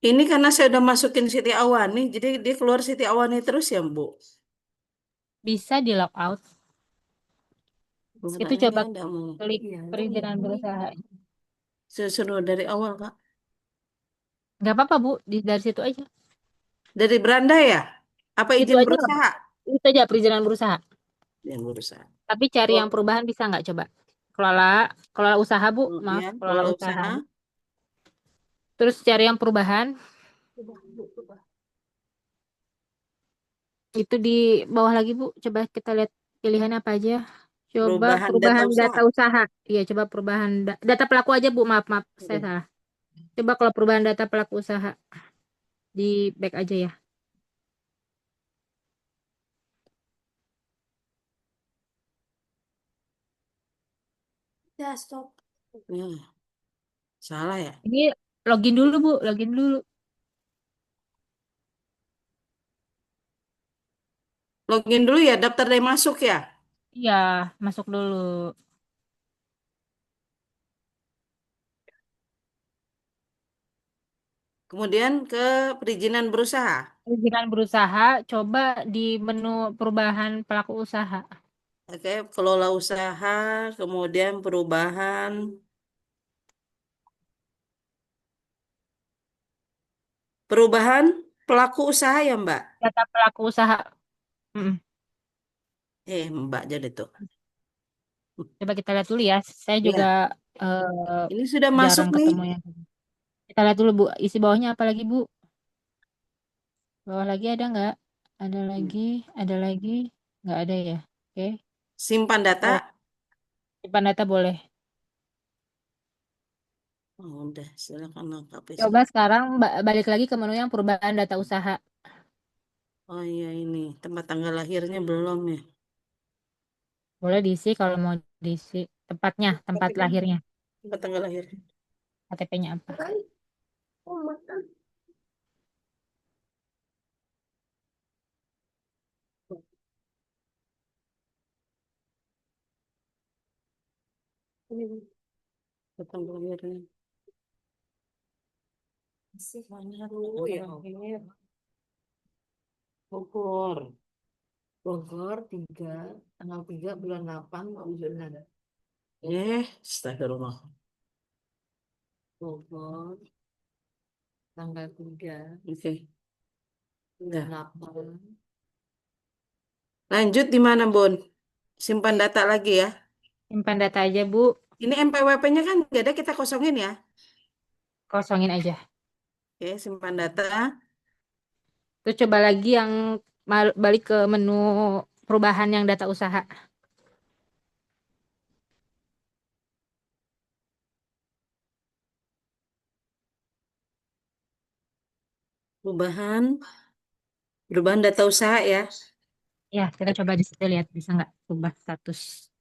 Ini karena saya udah masukin Siti Awani, jadi dia keluar Siti Awani terus ya, Bu? Bisa di log out. Itu Makanya coba dia nggak mau. klik perizinan berusaha. Saya suruh dari awal, Kak. Nggak apa-apa, Bu. Dari situ aja. Dari beranda ya? Apa Itu izin aja. berusaha? Itu aja perizinan berusaha. Yang berusaha. Tapi cari yang perubahan bisa nggak coba? Kelola usaha, Bu. Maaf, Ya, kelola kelola usaha. usaha. Terus cari yang perubahan. Itu di bawah lagi, Bu. Coba kita lihat pilihannya apa aja. Coba perubahan data usaha. Iya, coba perubahan data pelaku aja, Bu. Maaf, saya salah. Coba kalau perubahan data pelaku usaha. Di back aja ya. Ya, stop. Ya. Salah ya? Ini login dulu, Bu. Login dulu. Login dulu ya, daftar dari masuk ya? Iya, masuk dulu. Kemudian ke perizinan berusaha. Perizinan berusaha, coba di menu perubahan pelaku usaha. Oke, kelola usaha, kemudian perubahan pelaku usaha ya, Mbak? Data pelaku usaha. Mm-mm. Mbak jadi tuh. Coba kita lihat dulu ya. Saya juga eh, Ini sudah masuk jarang nih. ketemu yang. Kita lihat dulu, Bu. Isi bawahnya apa lagi, Bu? Bawah lagi ada nggak? Ada lagi, ada lagi. Nggak ada ya. Oke. Simpan data. Oh, simpan data boleh. Oh, udah, silakan lengkapi. Coba sekarang balik lagi ke menu yang perubahan data usaha. Oh iya, ini tempat tanggal lahirnya belum ya. Boleh diisi kalau mau diisi tempatnya, tempat Tapi kan lahirnya, tempat tanggal lahir. KTP-nya apa. Ini tempat tanggal lahirnya. Mana dulu ya? Bogor. Bogor 3, tanggal 3 bulan 8 ada. Astagfirullah. Bogor, tanggal 3. Oke. Bulan 8. Lanjut di mana, Bun? Simpan data lagi ya. Simpan data aja, Bu. Ini MPWP-nya kan nggak ada, kita kosongin ya. Kosongin aja. Oke, simpan data. Terus coba lagi yang balik ke menu perubahan yang data usaha. Perubahan data usaha ya. Ya, kita coba di situ lihat bisa nggak ubah status.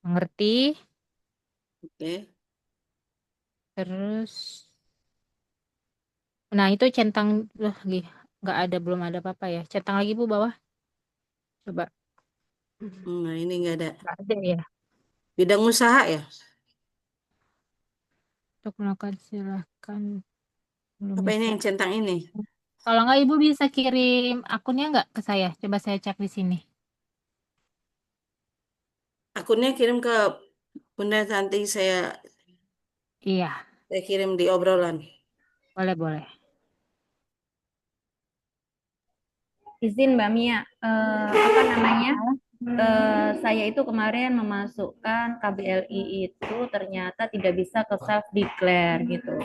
Mengerti? Oke. Terus, nah itu centang, nggak ada, belum ada apa-apa ya. Centang lagi Bu bawah. Coba. Nah, ini nggak ada. Nggak ada ya. Bidang usaha ya. Untuk melakukan silahkan. Belum Apa ini bisa. yang centang ini? Kalau nggak Ibu bisa kirim akunnya nggak ke saya? Coba saya cek di sini. Akunnya kirim ke Bunda, nanti Iya, saya kirim di obrolan. boleh. Izin Mbak Mia, apa namanya? Saya itu kemarin memasukkan KBLI itu ternyata tidak bisa ke self declare gitu.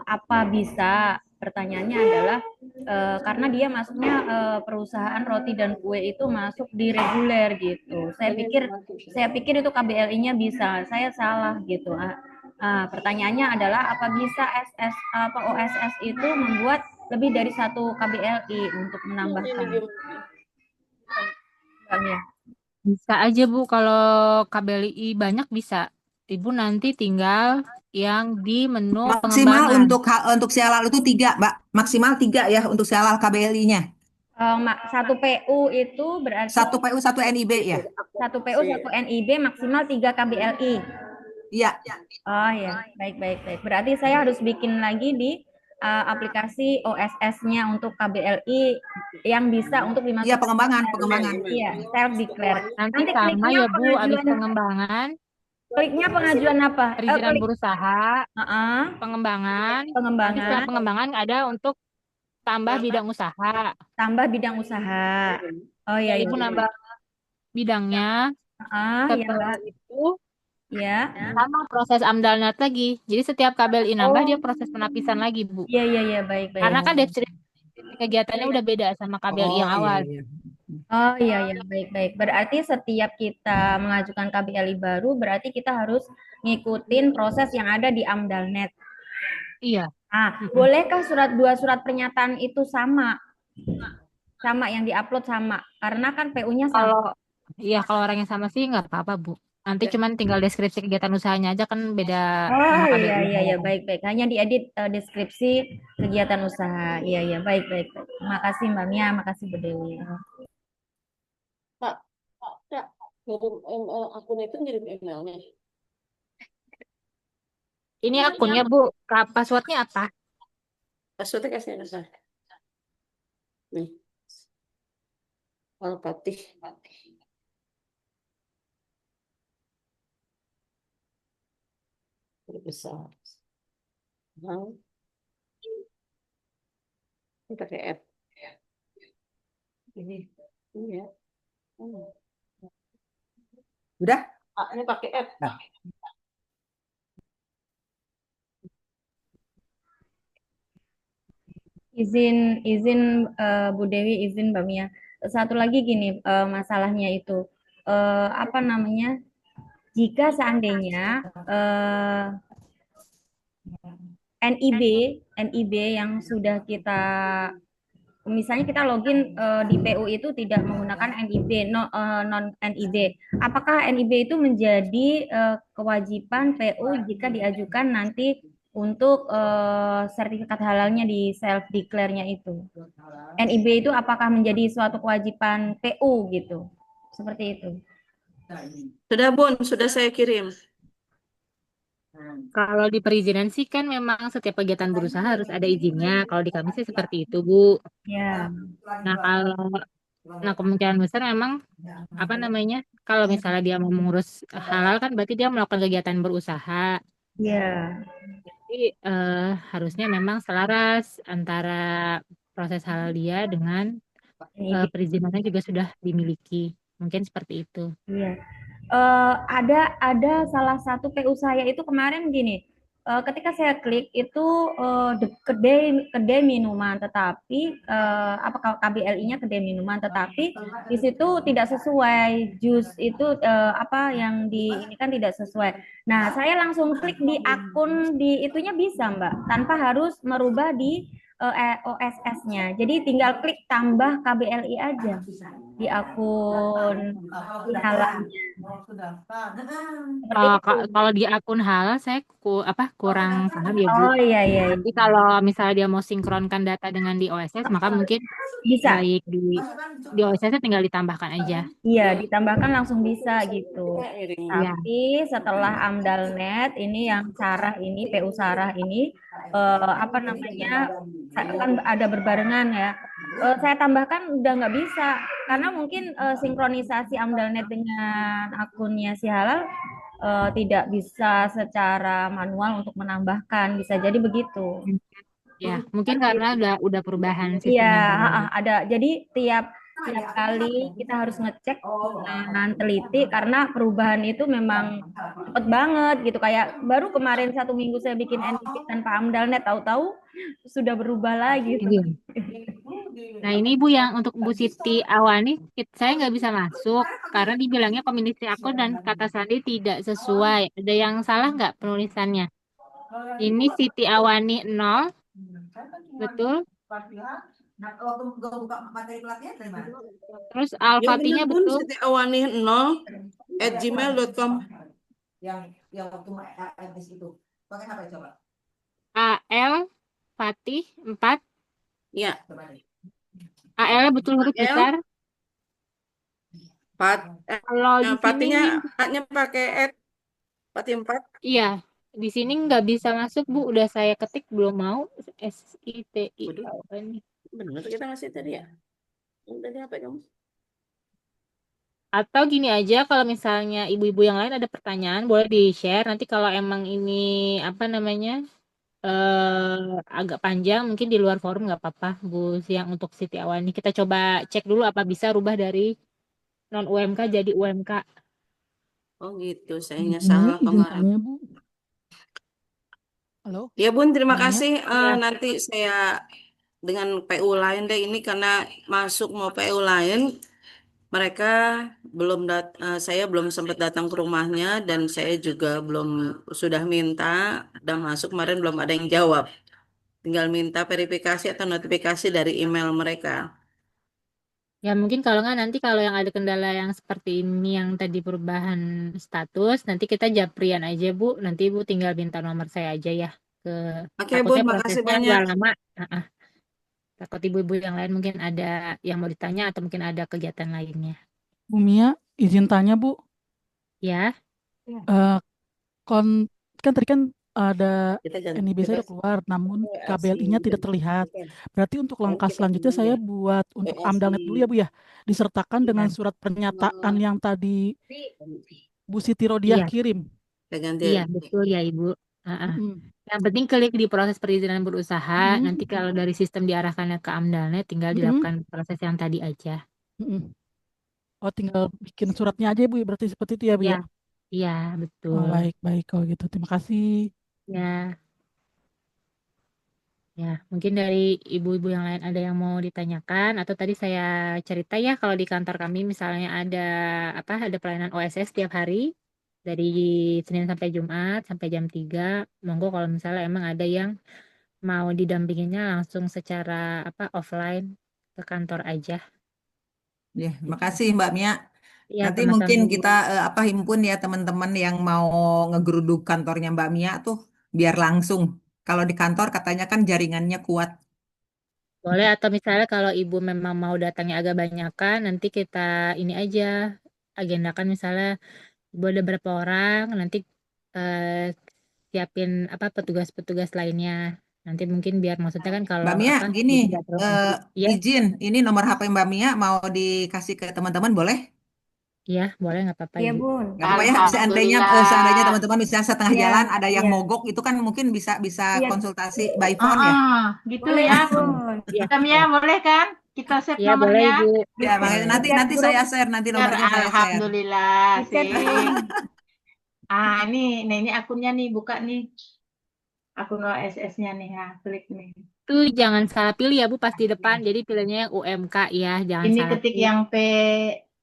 Apa bisa? Pertanyaannya adalah karena dia masuknya perusahaan roti dan kue itu masuk di reguler gitu. Saya pikir itu KBLI-nya bisa. Saya salah gitu. Pertanyaannya adalah apa bisa OSS itu membuat lebih dari satu KBLI untuk menambahkan? Mbak Mia. Bisa aja Bu, kalau KBLI banyak bisa. Ibu nanti tinggal yang di menu Maksimal pengembangan. untuk si halal itu 3, Mbak. Maksimal 3 ya untuk si halal KBLI-nya. Satu PU itu berarti 1 PU 1 NIB ya. satu PU satu NIB maksimal 3 KBLI. Iya. Oh ya, baik. Berarti saya harus bikin lagi di aplikasi OSS-nya untuk KBLI yang bisa untuk Iya, dimasukkan. pengembangan. Iya, self declare. Nanti Nanti sama kliknya ya Bu, habis pengajuan pengembangan, pengajuan apa? perizinan berusaha, Heeh, pengembangan. Nanti pengembangan setelah pengembangan ada untuk tambah bidang usaha. tambah bidang usaha. Oh iya, Ibu nambah bidangnya. iya Setelah Mbak. itu Ya. sama proses AMDALNET lagi. Jadi setiap KBLI nambah dia proses penapisan lagi Bu. Iya, baik. Karena kan deskripsi kegiatannya udah beda sama KBLI yang Oh iya, awal. iya. Oh iya, baik. Berarti setiap kita mengajukan KBLI baru, berarti kita harus ngikutin proses yang ada di AMDALNET. Iya. Bolehkah dua surat pernyataan itu sama? Sama yang diupload sama? Karena kan PU-nya sama. Kalau orang yang sama sih nggak apa-apa Bu. Nanti cuman tinggal deskripsi kegiatan usahanya aja kan beda Oh sama KBLI yang iya, awal. baik. Hanya diedit deskripsi kegiatan usaha. Iya, baik. Makasih Mbak Mia, makasih Bu Dewi. Pak, Kak, ngirim akun itu ngirim emailnya. Ini akunnya Bu, passwordnya apa? Passwordnya kasih ke saya. Nih. Al-Fatih. Besar. Nah, ini pakai F. Ini ya. Udah? Ini pakai F. Nah. Izin Bu Dewi, izin Mbak Mia. satu lagi gini, masalahnya itu apa namanya? Jika seandainya NIB NIB yang sudah kita misalnya kita login di PU itu tidak menggunakan NIB, non NIB. Apakah NIB itu menjadi kewajiban PU jika diajukan nanti untuk sertifikat halalnya di self declare-nya itu? NIB itu apakah menjadi suatu kewajiban PU gitu? Seperti itu. Sudah Bun, sudah saya kirim. Kalau di perizinan sih kan memang setiap kegiatan berusaha harus ada izinnya. Kalau di kami sih seperti itu, Bu. Ya, Nah, kemungkinan besar memang apa namanya? Kalau misalnya dia mau mengurus halal kan berarti dia melakukan kegiatan berusaha. ya. Jadi harusnya memang selaras antara proses halal dia dengan NIB. perizinannya juga sudah dimiliki. Mungkin seperti itu. Iya. Ada salah satu PU saya itu kemarin gini. Ketika saya klik itu kedai minuman, tetapi apakah KBLI-nya kedai minuman, tetapi di situ tidak sesuai jus itu apa yang di ini kan tidak sesuai. Nah, saya langsung klik di akun di itunya bisa, Mbak, tanpa harus merubah di OSS-nya. Jadi tinggal klik tambah KBLI aja di akun halal. Seperti itu. Kalau di akun halal saya kurang paham ya, Bu. Oh iya iya iya. Tapi kalau misalnya dia mau sinkronkan data dengan di OSS, maka mungkin Bisa. baik di OSS nya tinggal ditambahkan aja. Iya, ditambahkan langsung bisa gitu. Iya. Tapi setelah AmdalNet ini yang Sarah ini PU Sarah ini apa namanya kan ada berbarengan ya. Saya tambahkan udah nggak bisa karena mungkin sinkronisasi AmdalNet dengan akunnya si Halal tidak bisa secara manual untuk menambahkan. Bisa jadi begitu. Ya, mungkin karena udah perubahan Iya, sistemnya baru. ada. Jadi tiap kali kita harus ngecek dengan teliti karena perubahan itu memang cepet banget gitu. Kayak baru kemarin 1 minggu saya bikin NIP tanpa AmdalNet, tahu-tahu sudah berubah lagi. Iya. Nah, ini Bu yang untuk Bu Siti Awani, saya nggak bisa masuk karena dibilangnya komuniti akun dan kata sandi tidak sesuai. Ada yang salah nggak penulisannya? Ini Siti Awani 0, betul? Terus Ya benar Al-Fatihnya Bun, betul? Siti Awani 0@gmail.com. Yang waktu AMS itu pakai apa coba? AL Fatih 4. Ya, AL betul huruf AL. besar. Kalau di sini Patinya A-nya pakai @ Pati 4. iya, di sini nggak bisa masuk Bu. Udah saya ketik belum mau. SITIAWANI. Benar kita ngasih tadi ya. Tadi apa kamu? Atau gini aja, kalau misalnya ibu-ibu yang lain ada pertanyaan, boleh di-share. Nanti kalau emang ini apa namanya agak panjang, mungkin di luar forum nggak apa-apa, Bu Siang untuk Siti Awani. Kita coba cek dulu apa bisa rubah dari non UMK jadi UMK. Oh gitu, sayangnya salah Izin kemarin. tanya, Bu. Halo? Ya Bun, terima Nanya? kasih. Iya. Nanti saya dengan PU lain deh ini karena masuk mau PU lain, mereka saya belum sempat datang ke rumahnya dan saya juga belum sudah minta dan masuk kemarin belum ada yang jawab. Tinggal minta verifikasi atau notifikasi dari email mereka. Ya mungkin kalau nggak nanti kalau yang ada kendala yang seperti ini yang tadi perubahan status, nanti kita japrian aja Bu. Nanti Bu tinggal minta nomor saya aja ya ke Oke Bun, takutnya makasih prosesnya banyak. agak lama. Takut ibu-ibu yang lain mungkin ada yang mau ditanya atau mungkin ada kegiatan lainnya. Bu Mia, izin tanya, Bu. Ya, Eh, kan tadi kan ada Kita ganti. NIB saya udah keluar, namun KBLI-nya tidak terlihat. Berarti untuk langkah selanjutnya saya buat untuk AmdalNet dulu ya, Bu ya. Disertakan dengan surat pernyataan yang tadi Bu Siti Rodiah Iya. kirim. Kita ganti. iya betul ya Ibu. Yang penting klik di proses perizinan berusaha. Nanti kalau dari sistem diarahkannya ke AmdalNet, tinggal dilakukan proses yang tadi aja. Oh, tinggal bikin suratnya aja, Bu. Berarti seperti itu ya, Bu ya? Iya, betul. Oh, baik, baik. Kalau gitu, terima kasih. Ya. Ya, mungkin dari ibu-ibu yang lain ada yang mau ditanyakan atau tadi saya cerita ya kalau di kantor kami misalnya ada pelayanan OSS tiap hari dari Senin sampai Jumat sampai jam 3. Monggo kalau misalnya emang ada yang mau didampinginya langsung secara offline ke kantor aja. Ya, makasih Mbak Mia. Iya, Nanti sama-sama mungkin Bu. kita himpun ya teman-teman yang mau ngegeruduk kantornya Mbak Mia tuh biar langsung. Kalau di kantor katanya kan jaringannya kuat. Boleh atau misalnya kalau ibu memang mau datangnya agak banyakan, nanti kita ini aja agendakan misalnya ibu ada berapa orang, nanti eh, siapin petugas-petugas lainnya. Nanti mungkin biar maksudnya kan kalau Mbak Mia, gini, ibu nggak terlalu eh, sendiri. Iya, izin, ini nomor HP Mbak Mia mau dikasih ke teman-teman boleh? iya boleh nggak apa-apa Iya, ibu. Bun. Gak apa-apa ya, seandainya seandainya Alhamdulillah. teman-teman misalnya setengah Iya, jalan ada yang iya. mogok itu kan mungkin bisa bisa Iya, konsultasi by phone ya. Gitu boleh, ya, Bun. Iya, Mia, boleh kan? Kita save iya boleh nomornya ibu. Ya, Di-chat, makanya nanti di-chat nanti grup, saya share, nanti biar nomornya saya share. alhamdulillah di-chat sih. grup. Ini akunnya nih, buka nih. Akun OSS-nya nih, klik nih. Tuh jangan salah pilih ya Bu pas di depan. Jadi pilihnya yang UMK ya, jangan Ini salah ketik pilih. yang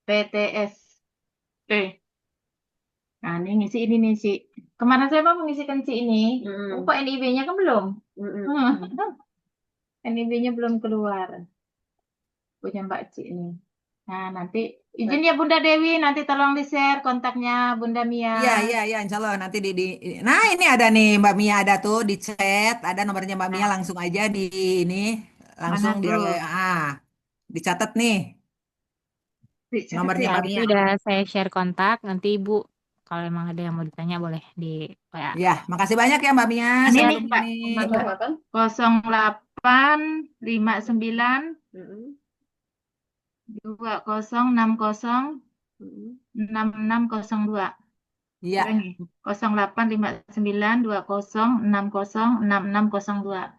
PTS. Nah, ini ngisi ini nih, Si. Kemarin saya mau mengisikan Si ini. Oh, kok NIB-nya kan belum? NIB-nya belum keluar. Punya Mbak Ci ini. Nah, nanti izin ya Bunda Dewi, nanti tolong di-share kontaknya Bunda Mia. Iya, insya Allah nanti Nah, ini ada nih Mbak Mia ada tuh di chat, ada nomornya Mbak Mia Nah, langsung aja ini mana langsung dia tuh? dicatat nih Dicatat nomornya ya. Ya, Mbak itu Mia. udah saya share kontak. Nanti Ibu kalau emang ada yang mau ditanya boleh di WA. Ya, makasih banyak ya Mbak Mia Ini nih, sebelumnya Mbak. nih. 0859 2060 6602. Iya, Ulangi. 0859 2060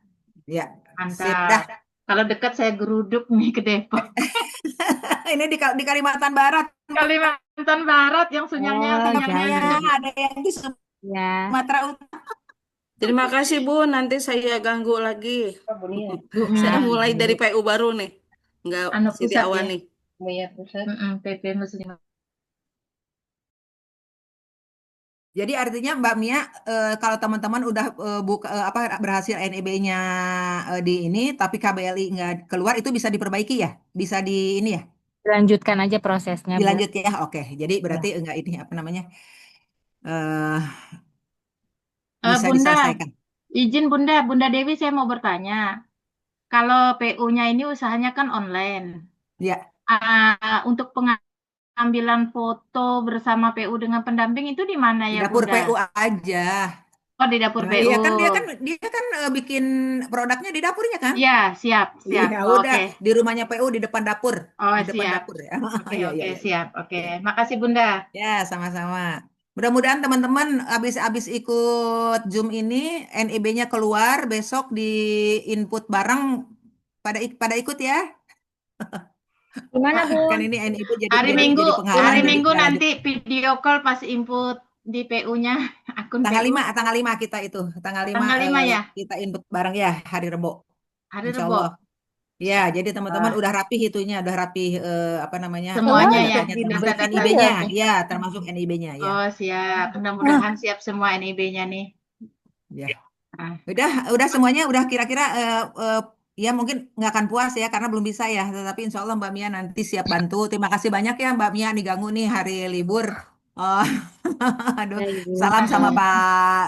iya. Sip dah. Mantap. Kalau dekat saya geruduk nih ke Depok. Ini di Kalimantan Barat. Kalimantan Barat yang Oh, sinyalnya Ya, jauh. ada yang di Ya, Sumatera Utara. Terima kasih Bu, nanti saya ganggu lagi. Bu Saya Mia. mulai dari PU baru nih, nggak Anu Siti pusat ya. Awani. PP Muslim. Jadi artinya Mbak Mia, kalau teman-teman udah berhasil NIB-nya di ini, tapi KBLI nggak keluar, itu bisa diperbaiki ya? Bisa di ini ya? lanjutkan aja prosesnya, Bu. Dilanjut ya? Oke. Jadi berarti Ya. enggak ini apa namanya? eh bisa Bunda, diselesaikan. izin Bunda Dewi saya mau bertanya. Kalau PU-nya ini usahanya kan online. Ya, Untuk pengambilan foto bersama PU dengan pendamping itu di mana di ya dapur Bunda? PU aja. Oh, di dapur Nah, PU. iya kan dia kan bikin produknya di dapurnya kan? Ya, siap. Iya, udah Oke. di rumahnya PU di depan dapur, Oh, di depan siap. dapur ya. Oke, Iya, iya, oke, iya. siap. Oke. Iya. Makasih Bunda. Ya, sama-sama. Mudah-mudahan teman-teman habis ikut Zoom ini NIB-nya keluar besok di input bareng pada ikut ya. Gimana, Kan Bun? ini NIB jadi Hari jadi Minggu, jadi hari penghalang jadi Minggu nggak lanjut. nanti video call pas input di PU-nya, akun Tanggal PU. 5 tanggal 5 kita itu. Tanggal 5 Tanggal 5 ya? kita input bareng ya hari Rebo. Hari Insya Rebo. Allah. Ya, jadi teman-teman Ah, udah rapih itunya, udah rapih semuanya ya, data-datanya termasuk data-datanya. NIB-nya. Ya, termasuk NIB-nya ya. Oh, siap. Mudah-mudahan siap semua NIB-nya nih. Ya. Ah, Udah semuanya udah kira-kira ya mungkin nggak akan puas ya karena belum bisa ya. Tetapi insya Allah Mbak Mia nanti siap bantu. Terima kasih banyak ya Mbak Mia diganggu nih hari libur. Oh, aduh, Ya, Ibu. salam sama ah, Pak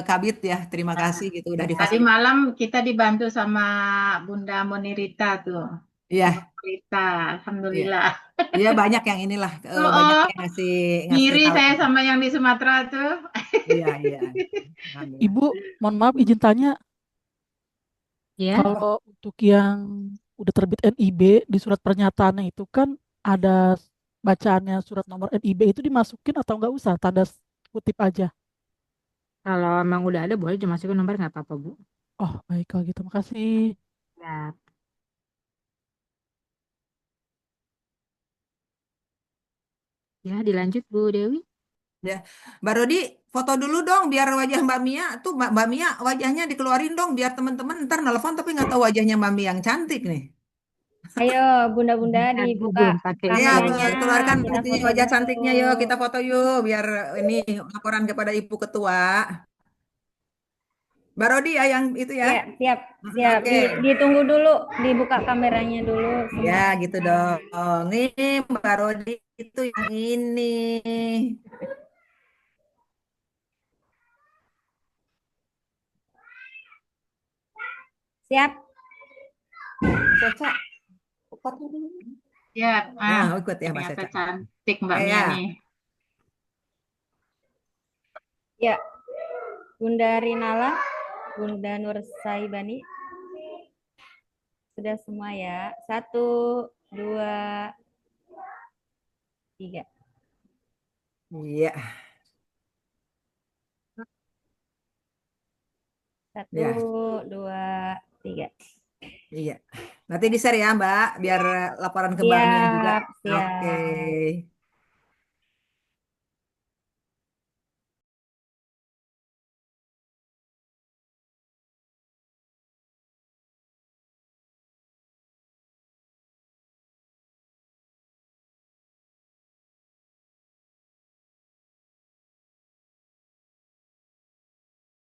Kabit ya. Terima ah. kasih gitu udah Tadi difasilitasi. malam kita dibantu sama Bunda Monirita tuh. Ibu Iya, Monirita, iya. Alhamdulillah. Iya banyak yang inilah Oh, banyak oh, yang ngasih ngiri tahu. saya sama yang di Sumatera tuh. Iya, iya. Alhamdulillah. Ibu, mohon maaf izin tanya, Ya, kalau untuk yang udah terbit NIB di surat pernyataannya itu kan ada bacaannya surat nomor NIB itu dimasukin atau nggak usah, tanda kutip aja. kalau emang udah ada boleh dimasukin nomor nggak apa-apa, Bu. Oh, baik kalau gitu. Makasih. Ya. Ya, dilanjut Bu Dewi. Ya. Mbak Rodi foto dulu dong biar wajah Mbak Mia tuh Mbak Mia wajahnya dikeluarin dong biar teman-teman ntar nelfon tapi nggak tahu wajahnya Mbak Mia yang cantik nih. Ayo, bunda-bunda Aduh, dibuka belum pakai Ayo kameranya, keluarkan kita itunya foto wajah dulu. cantiknya yuk kita foto yuk biar ini laporan kepada Ibu Ketua. Mbak Rodi ya yang itu ya. Ya, siap, siap. Oke. Ditunggu dulu, dibuka kameranya dulu Ya semua. gitu dong. Nih Mbak Rodi itu yang ini. Siap. Caca, foto dulu. Ya, Nah, ikut ya Mbak ternyata Caca. cantik Mbak Oke Mia ya. nih. Ya, Bunda Rinala, Bunda Nur Saibani. Sudah semua ya. 1, 2, 3. Iya. 1, Ya. 2, 3. Iya. Nanti di-share ya Mbak, biar laporan ke Mbak Mia juga. Siap, siap. Oke.